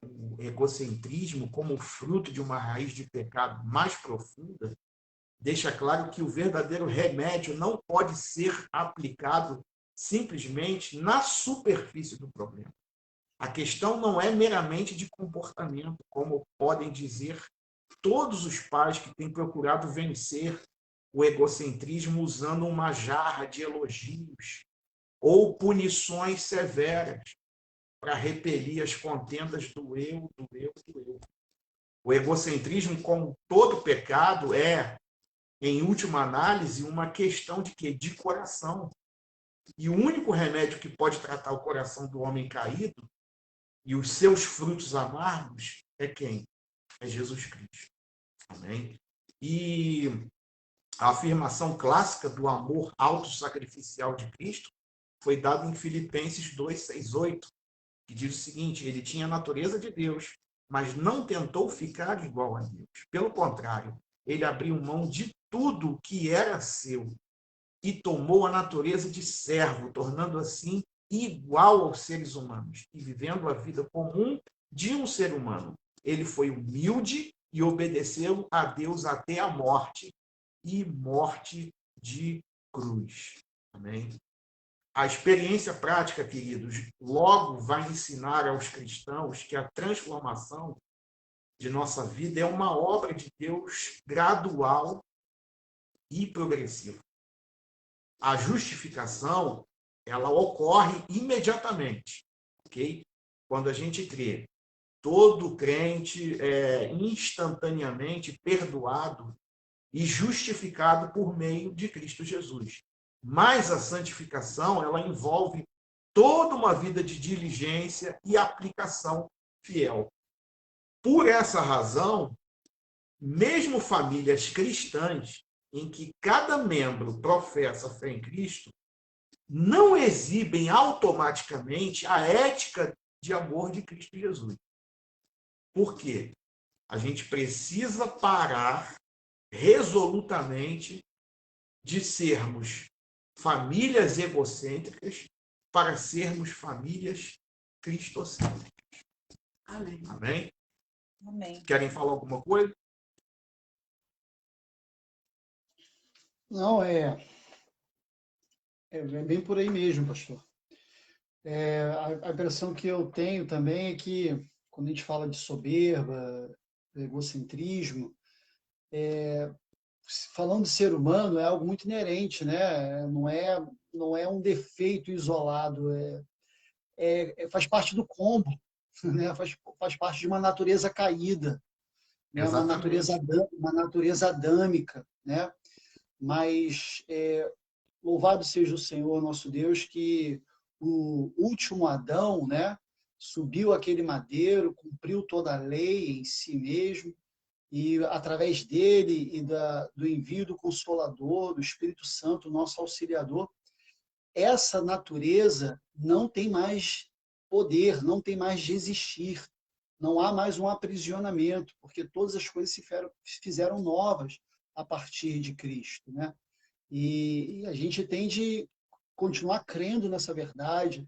[SPEAKER 1] o egocentrismo como fruto de uma raiz de pecado mais profunda deixa claro que o verdadeiro remédio não pode ser aplicado simplesmente na superfície do problema. A questão não é meramente de comportamento, como podem dizer todos os pais que têm procurado vencer o egocentrismo usando uma jarra de elogios ou punições severas para repelir as contendas do eu, do eu, do eu. O egocentrismo, como todo pecado, é, em última análise, uma questão de quê? De coração. E o único remédio que pode tratar o coração do homem caído e os seus frutos amargos é quem? É Jesus Cristo. Amém? E a afirmação clássica do amor autossacrificial de Cristo foi dada em Filipenses 2, 6, 8, que diz o seguinte: ele tinha a natureza de Deus, mas não tentou ficar igual a Deus. Pelo contrário, ele abriu mão de tudo que era seu e tomou a natureza de servo, tornando assim igual aos seres humanos e vivendo a vida comum de um ser humano. Ele foi humilde e obedeceu a Deus até a morte, e morte de cruz. Amém? A experiência prática, queridos, logo vai ensinar aos cristãos que a transformação de nossa vida é uma obra de Deus gradual e progressiva. A justificação, ela ocorre imediatamente, ok? Quando a gente crê. Todo crente é instantaneamente perdoado e justificado por meio de Cristo Jesus. Mas a santificação, ela envolve toda uma vida de diligência e aplicação fiel. Por essa razão, mesmo famílias cristãs, em que cada membro professa fé em Cristo, não exibem automaticamente a ética de amor de Cristo Jesus. Por quê? A gente precisa parar resolutamente de sermos famílias egocêntricas para sermos famílias cristocêntricas.
[SPEAKER 2] Amém.
[SPEAKER 1] Amém?
[SPEAKER 3] Amém.
[SPEAKER 1] Querem falar alguma coisa?
[SPEAKER 4] Não, é bem por aí mesmo, pastor. A impressão que eu tenho também é que, quando a gente fala de soberba, egocentrismo, falando de ser humano, é algo muito inerente, né? Não é um defeito isolado, faz parte do combo, né? Faz parte de uma natureza caída, né? Uma natureza adâmica, né? Mas louvado seja o Senhor nosso Deus, que o último Adão, né, subiu aquele madeiro, cumpriu toda a lei em si mesmo, e através dele e do envio do Consolador, do Espírito Santo, nosso auxiliador, essa natureza não tem mais poder, não tem mais de existir, não há mais um aprisionamento, porque todas as coisas se fizeram novas a partir de Cristo, né? E a gente tem de continuar crendo nessa verdade,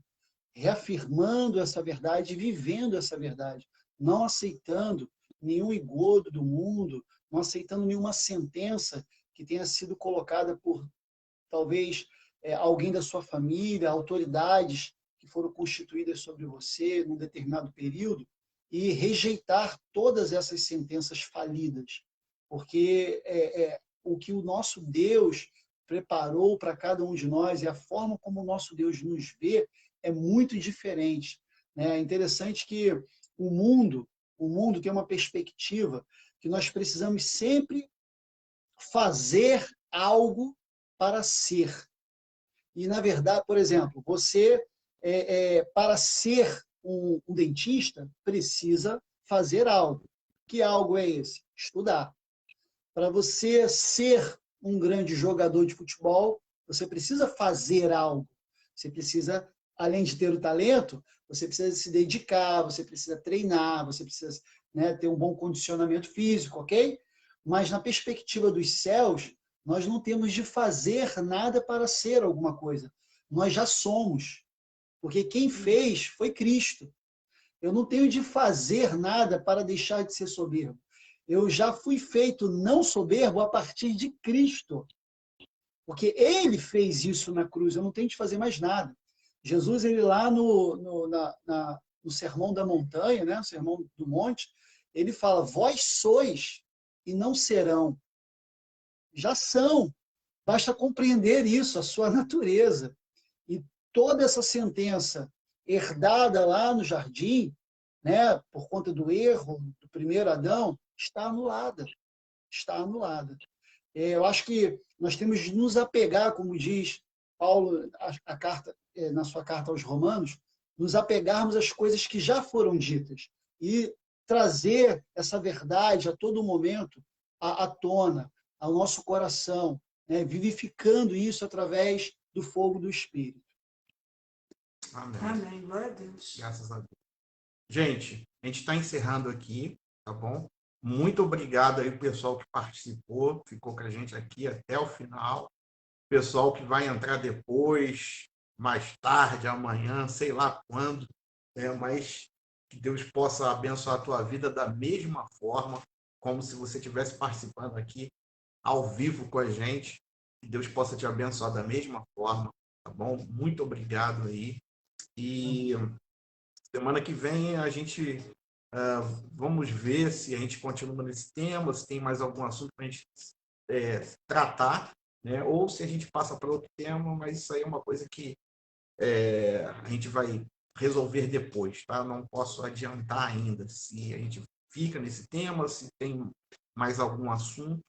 [SPEAKER 4] reafirmando essa verdade, vivendo essa verdade, não aceitando nenhum engodo do mundo, não aceitando nenhuma sentença que tenha sido colocada por, talvez, alguém da sua família, autoridades que foram constituídas sobre você num determinado período, e rejeitar todas essas sentenças falidas, porque o que o nosso Deus preparou para cada um de nós e a forma como o nosso Deus nos vê é muito diferente. É interessante que o mundo tem uma perspectiva que nós precisamos sempre fazer algo para ser. E, na verdade, por exemplo, você, para ser um dentista, precisa fazer algo. Que algo é esse? Estudar. Para você ser um grande jogador de futebol, você precisa fazer algo. Você precisa, além de ter o talento, você precisa se dedicar, você precisa treinar, você precisa, né, ter um bom condicionamento físico, ok? Mas na perspectiva dos céus, nós não temos de fazer nada para ser alguma coisa. Nós já somos. Porque quem fez foi Cristo. Eu não tenho de fazer nada para deixar de ser soberbo. Eu já fui feito não soberbo a partir de Cristo. Porque ele fez isso na cruz, eu não tenho de fazer mais nada. Jesus, ele lá no Sermão da Montanha, né, no Sermão do Monte, ele fala, vós sois e não serão. já são. Basta compreender isso, a sua natureza. E toda essa sentença herdada lá no jardim, né, por conta do erro do primeiro Adão, está anulada. Está anulada. Eu acho que nós temos de nos apegar, como diz Paulo a carta, na sua carta aos Romanos, nos apegarmos às coisas que já foram ditas e trazer essa verdade a todo momento à tona, ao nosso coração, né? Vivificando isso através do fogo do Espírito.
[SPEAKER 1] Amém.
[SPEAKER 2] Amém. Glória a Deus.
[SPEAKER 1] Graças a Deus. Gente, a gente está encerrando aqui, tá bom? Muito obrigado aí, pessoal que participou, ficou com a gente aqui até o final. Pessoal que vai entrar depois, mais tarde, amanhã, sei lá quando, né? Mas que Deus possa abençoar a tua vida da mesma forma, como se você estivesse participando aqui ao vivo com a gente. Que Deus possa te abençoar da mesma forma, tá bom? Muito obrigado aí. E semana que vem a gente vamos ver se a gente continua nesse tema, se tem mais algum assunto para a gente tratar, né? Ou se a gente passa para outro tema, mas isso aí é uma coisa que a gente vai resolver depois, tá? Não posso adiantar ainda se a gente fica nesse tema, se tem mais algum assunto.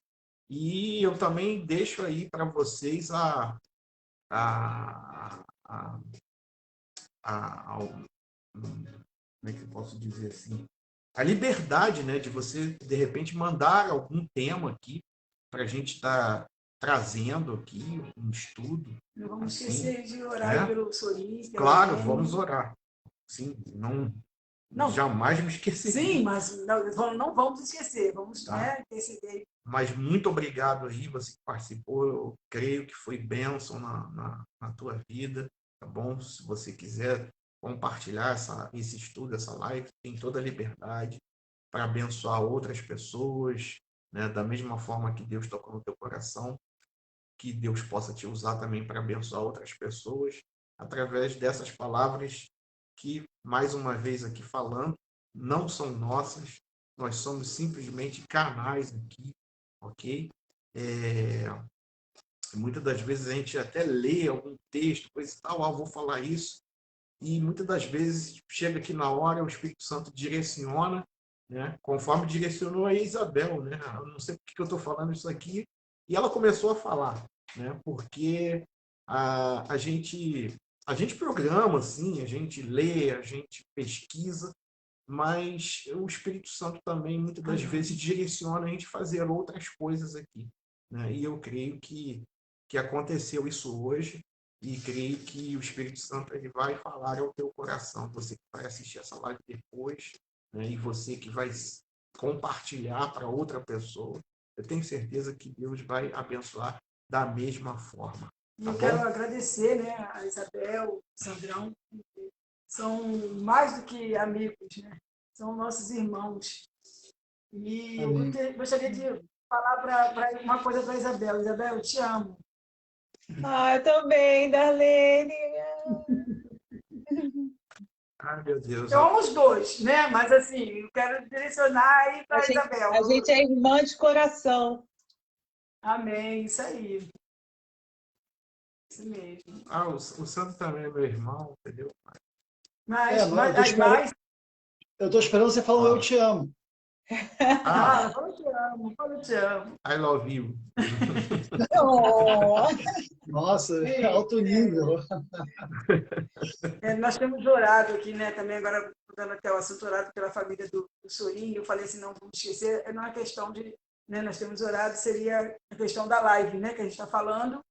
[SPEAKER 1] E eu também deixo aí para vocês a, a, como é que eu posso dizer assim? A liberdade, né, de você, de repente, mandar algum tema aqui para a gente estar trazendo aqui um estudo.
[SPEAKER 2] Não vamos
[SPEAKER 1] assim,
[SPEAKER 2] esquecer de orar
[SPEAKER 1] né?
[SPEAKER 2] pelo Sorim.
[SPEAKER 1] Claro, vamos orar. Sim,
[SPEAKER 2] Não,
[SPEAKER 1] jamais me esquecerei.
[SPEAKER 2] sim, mas não vamos esquecer, vamos,
[SPEAKER 1] Tá.
[SPEAKER 2] né, interceder.
[SPEAKER 1] Mas muito obrigado aí, você que participou. Eu creio que foi bênção na tua vida, tá bom? Se você quiser compartilhar esse estudo, essa live, tem toda a liberdade para abençoar outras pessoas, né? Da mesma forma que Deus tocou no teu coração, que Deus possa te usar também para abençoar outras pessoas através dessas palavras que, mais uma vez aqui falando, não são nossas, nós somos simplesmente canais aqui, ok? Muitas das vezes a gente até lê algum texto, coisa e tal, vou falar isso, e muitas das vezes chega aqui na hora, o Espírito Santo direciona, né? Conforme direcionou a Isabel, né? Eu não sei porque que eu estou falando isso aqui, e ela começou a falar, né? Porque a gente programa, assim, a gente lê, a gente pesquisa, mas o Espírito Santo também, muitas das vezes, direciona a gente a fazer outras coisas aqui, né? E eu creio que aconteceu isso hoje, e creio que o Espírito Santo ele vai falar ao teu coração, você que vai assistir essa live depois, né? E você que vai compartilhar para outra pessoa, eu tenho certeza que Deus vai abençoar da mesma forma. Tá
[SPEAKER 2] Eu
[SPEAKER 1] bom?
[SPEAKER 2] quero agradecer, né, a Isabel, o Sandrão, são mais do que amigos, né? São nossos irmãos. E eu gostaria de falar uma coisa para a Isabel. Isabel, eu te amo.
[SPEAKER 3] Ah, eu também, Darlene.
[SPEAKER 1] Ai, meu Deus.
[SPEAKER 2] Eu amo os dois, né? Mas assim, eu quero direcionar aí para a Isabel.
[SPEAKER 3] A gente é irmã de coração.
[SPEAKER 2] Amém, isso aí. Isso mesmo.
[SPEAKER 1] O Sandro também é meu irmão, entendeu?
[SPEAKER 2] Mas
[SPEAKER 4] eu estou esperando você falar eu te amo.
[SPEAKER 2] eu te amo, eu te amo.
[SPEAKER 1] I love you.
[SPEAKER 3] Oh.
[SPEAKER 4] Nossa, alto nível.
[SPEAKER 2] Nós temos orado aqui, né? Também agora, dando até o assunto, orado pela família do Sorim. Eu falei assim, não vamos esquecer, não é questão de... Né, nós temos orado, seria a questão da live, né? Que a gente está falando.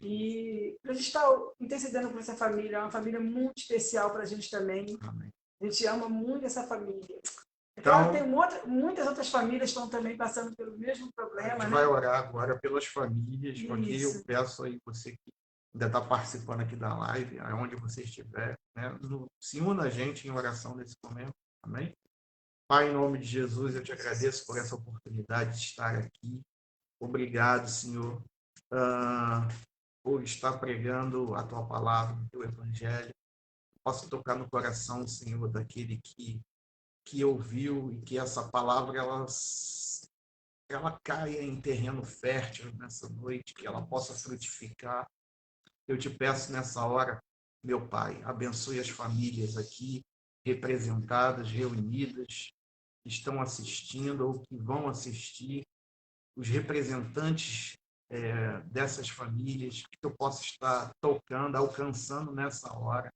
[SPEAKER 2] E a gente está intercedendo por essa família, é uma família muito especial para a gente também.
[SPEAKER 1] Amém.
[SPEAKER 2] A gente ama muito essa família.
[SPEAKER 1] Então,
[SPEAKER 2] tem muitas outras famílias que estão também passando pelo mesmo problema.
[SPEAKER 1] A gente
[SPEAKER 2] né?
[SPEAKER 1] vai orar agora pelas famílias,
[SPEAKER 2] Isso.
[SPEAKER 1] porque eu peço aí você que ainda está participando aqui da live, aonde você estiver, né? Se una a gente em oração nesse momento, amém? Pai, em nome de Jesus, eu te agradeço por essa oportunidade de estar aqui. Obrigado, Senhor, por estar pregando a tua palavra, o teu evangelho. Posso tocar no coração, Senhor, daquele que ouviu, e que essa palavra ela ela caia em terreno fértil nessa noite, que ela possa frutificar. Eu te peço nessa hora, meu Pai, abençoe as famílias aqui representadas, reunidas, que estão assistindo ou que vão assistir, os representantes dessas famílias, que eu possa estar tocando, alcançando nessa hora.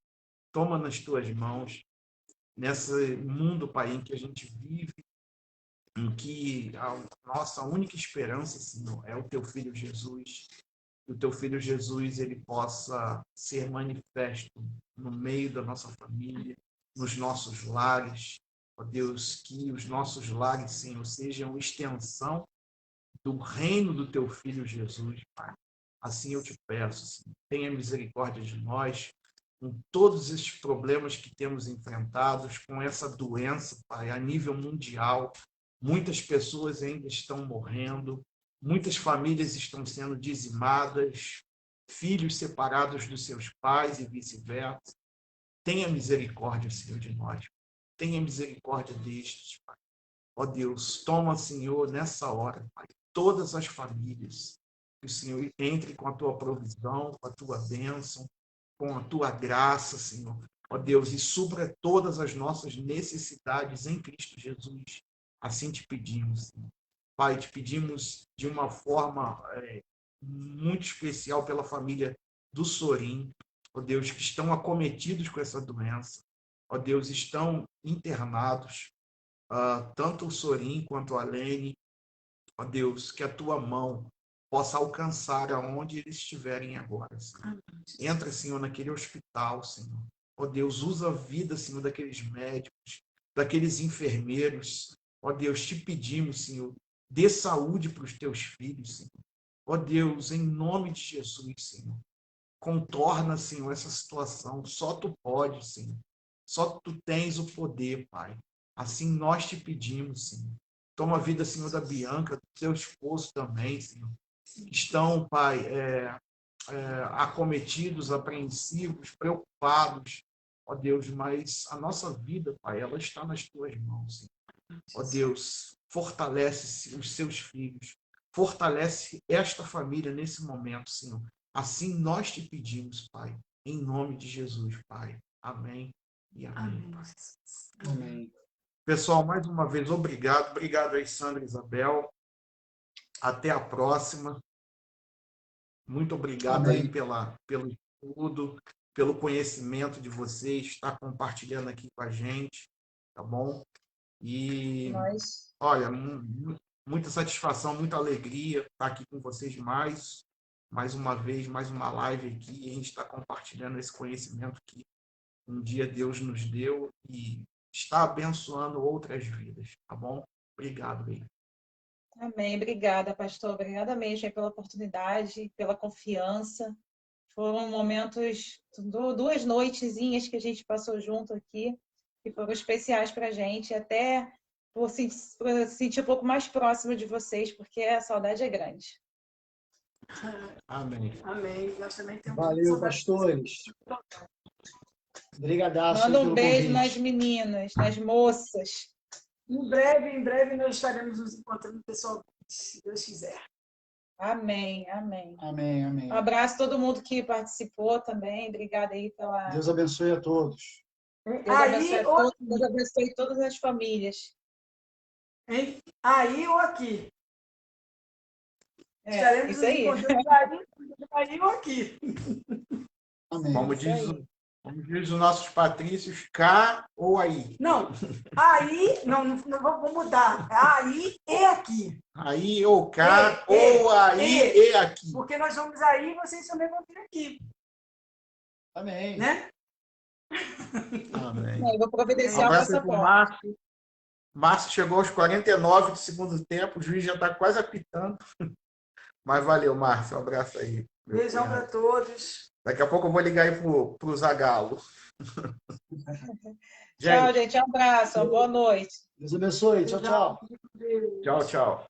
[SPEAKER 1] Toma nas tuas mãos, nesse mundo, Pai, em que a gente vive, em que a nossa única esperança, Senhor, é o Teu Filho Jesus. Que o Teu Filho Jesus ele possa ser manifesto no meio da nossa família, nos nossos lares. Ó Deus, que os nossos lares, Senhor, sejam extensão do reino do Teu Filho Jesus, Pai. Assim eu te peço, Senhor, tenha misericórdia de nós, com todos esses problemas que temos enfrentados, com essa doença, Pai, a nível mundial. Muitas pessoas ainda estão morrendo, muitas famílias estão sendo dizimadas, filhos separados dos seus pais e vice-versa. Tenha misericórdia, Senhor, de nós. Tenha misericórdia destes, Pai. Ó Deus, toma, Senhor, nessa hora, Pai, todas as famílias. Que o Senhor entre com a tua provisão, com a tua bênção, com a tua graça, Senhor. Ó Deus, e supra todas as nossas necessidades em Cristo Jesus. Assim te pedimos, Senhor. Pai, te pedimos de uma forma muito especial pela família do Sorim, ó Deus, que estão acometidos com essa doença. Ó Deus, estão internados, tanto o Sorim quanto a Lene. Ó Deus, que a tua mão possa alcançar aonde eles estiverem agora, Senhor. Entra, Senhor, naquele hospital, Senhor. Ó Deus, usa a vida, Senhor, daqueles médicos, daqueles enfermeiros. Ó Deus, te pedimos, Senhor, dê saúde para os teus filhos, Senhor. Ó Deus, em nome de Jesus, Senhor, contorna, Senhor, essa situação. Só tu podes, Senhor. Só tu tens o poder, Pai. Assim nós te pedimos, Senhor. Toma a vida, Senhor, da Bianca, do teu esposo também, Senhor. Estão, Pai, acometidos, apreensivos, preocupados. Ó Deus, mas a nossa vida, Pai, ela está nas tuas mãos, Senhor. Ó Deus, fortalece os seus filhos. Fortalece esta família nesse momento, Senhor. Assim nós te pedimos, Pai. Em nome de Jesus, Pai. Amém e amém.
[SPEAKER 4] Amém.
[SPEAKER 1] Pessoal, mais uma vez, obrigado. Obrigado aí, Sandra e Isabel. Até a próxima. Muito obrigado
[SPEAKER 4] Amém.
[SPEAKER 1] aí pelo estudo, pelo conhecimento de vocês, estar compartilhando aqui com a gente, tá bom? E, olha, muita satisfação, muita alegria estar aqui com vocês mais uma vez, mais uma live aqui, e a gente está compartilhando esse conhecimento que um dia Deus nos deu e está abençoando outras vidas, tá bom? Obrigado, bem.
[SPEAKER 3] Amém. Obrigada, pastor. Obrigada mesmo pela oportunidade, pela confiança. Foram momentos, 2 noitezinhas que a gente passou junto aqui, que foram especiais para a gente, até por sentir um pouco mais próximo de vocês, porque a saudade é grande.
[SPEAKER 1] Amém.
[SPEAKER 2] Amém. Nós também temos
[SPEAKER 4] Valeu, pastores. Obrigadaço
[SPEAKER 3] Manda um
[SPEAKER 4] pelo
[SPEAKER 3] beijo
[SPEAKER 4] convite.
[SPEAKER 3] nas meninas, nas moças.
[SPEAKER 2] Em breve nós estaremos nos encontrando pessoalmente, se Deus quiser.
[SPEAKER 3] Amém, amém.
[SPEAKER 4] Amém, amém.
[SPEAKER 3] Um abraço a todo mundo que participou também. Obrigada aí pela...
[SPEAKER 4] Deus abençoe a todos.
[SPEAKER 3] Deus abençoe a todos, Deus abençoe todas as famílias.
[SPEAKER 2] Hein? Aí ou aqui?
[SPEAKER 3] Estaremos
[SPEAKER 2] nos encontrando aí ou aqui.
[SPEAKER 4] Amém.
[SPEAKER 1] Como diz os nossos patrícios, cá ou aí?
[SPEAKER 2] Não, aí, não vou mudar. Aí e aqui.
[SPEAKER 1] Aí ou cá, ou aí e aqui.
[SPEAKER 2] Porque nós vamos aí e vocês também vão vir aqui.
[SPEAKER 4] Amém.
[SPEAKER 2] Né?
[SPEAKER 1] Amém.
[SPEAKER 3] Eu vou providenciar o
[SPEAKER 1] Abraço aí pro
[SPEAKER 3] passaporte.
[SPEAKER 1] Márcio. Márcio chegou aos 49 do segundo tempo, o juiz já está quase apitando. Mas valeu, Márcio. Um abraço aí.
[SPEAKER 2] Beijão para todos.
[SPEAKER 1] Daqui a pouco eu vou ligar aí pro Zagalo.
[SPEAKER 3] Tchau, gente. Um abraço. Boa noite.
[SPEAKER 4] Deus abençoe. Tchau, tchau.
[SPEAKER 1] Tchau, tchau.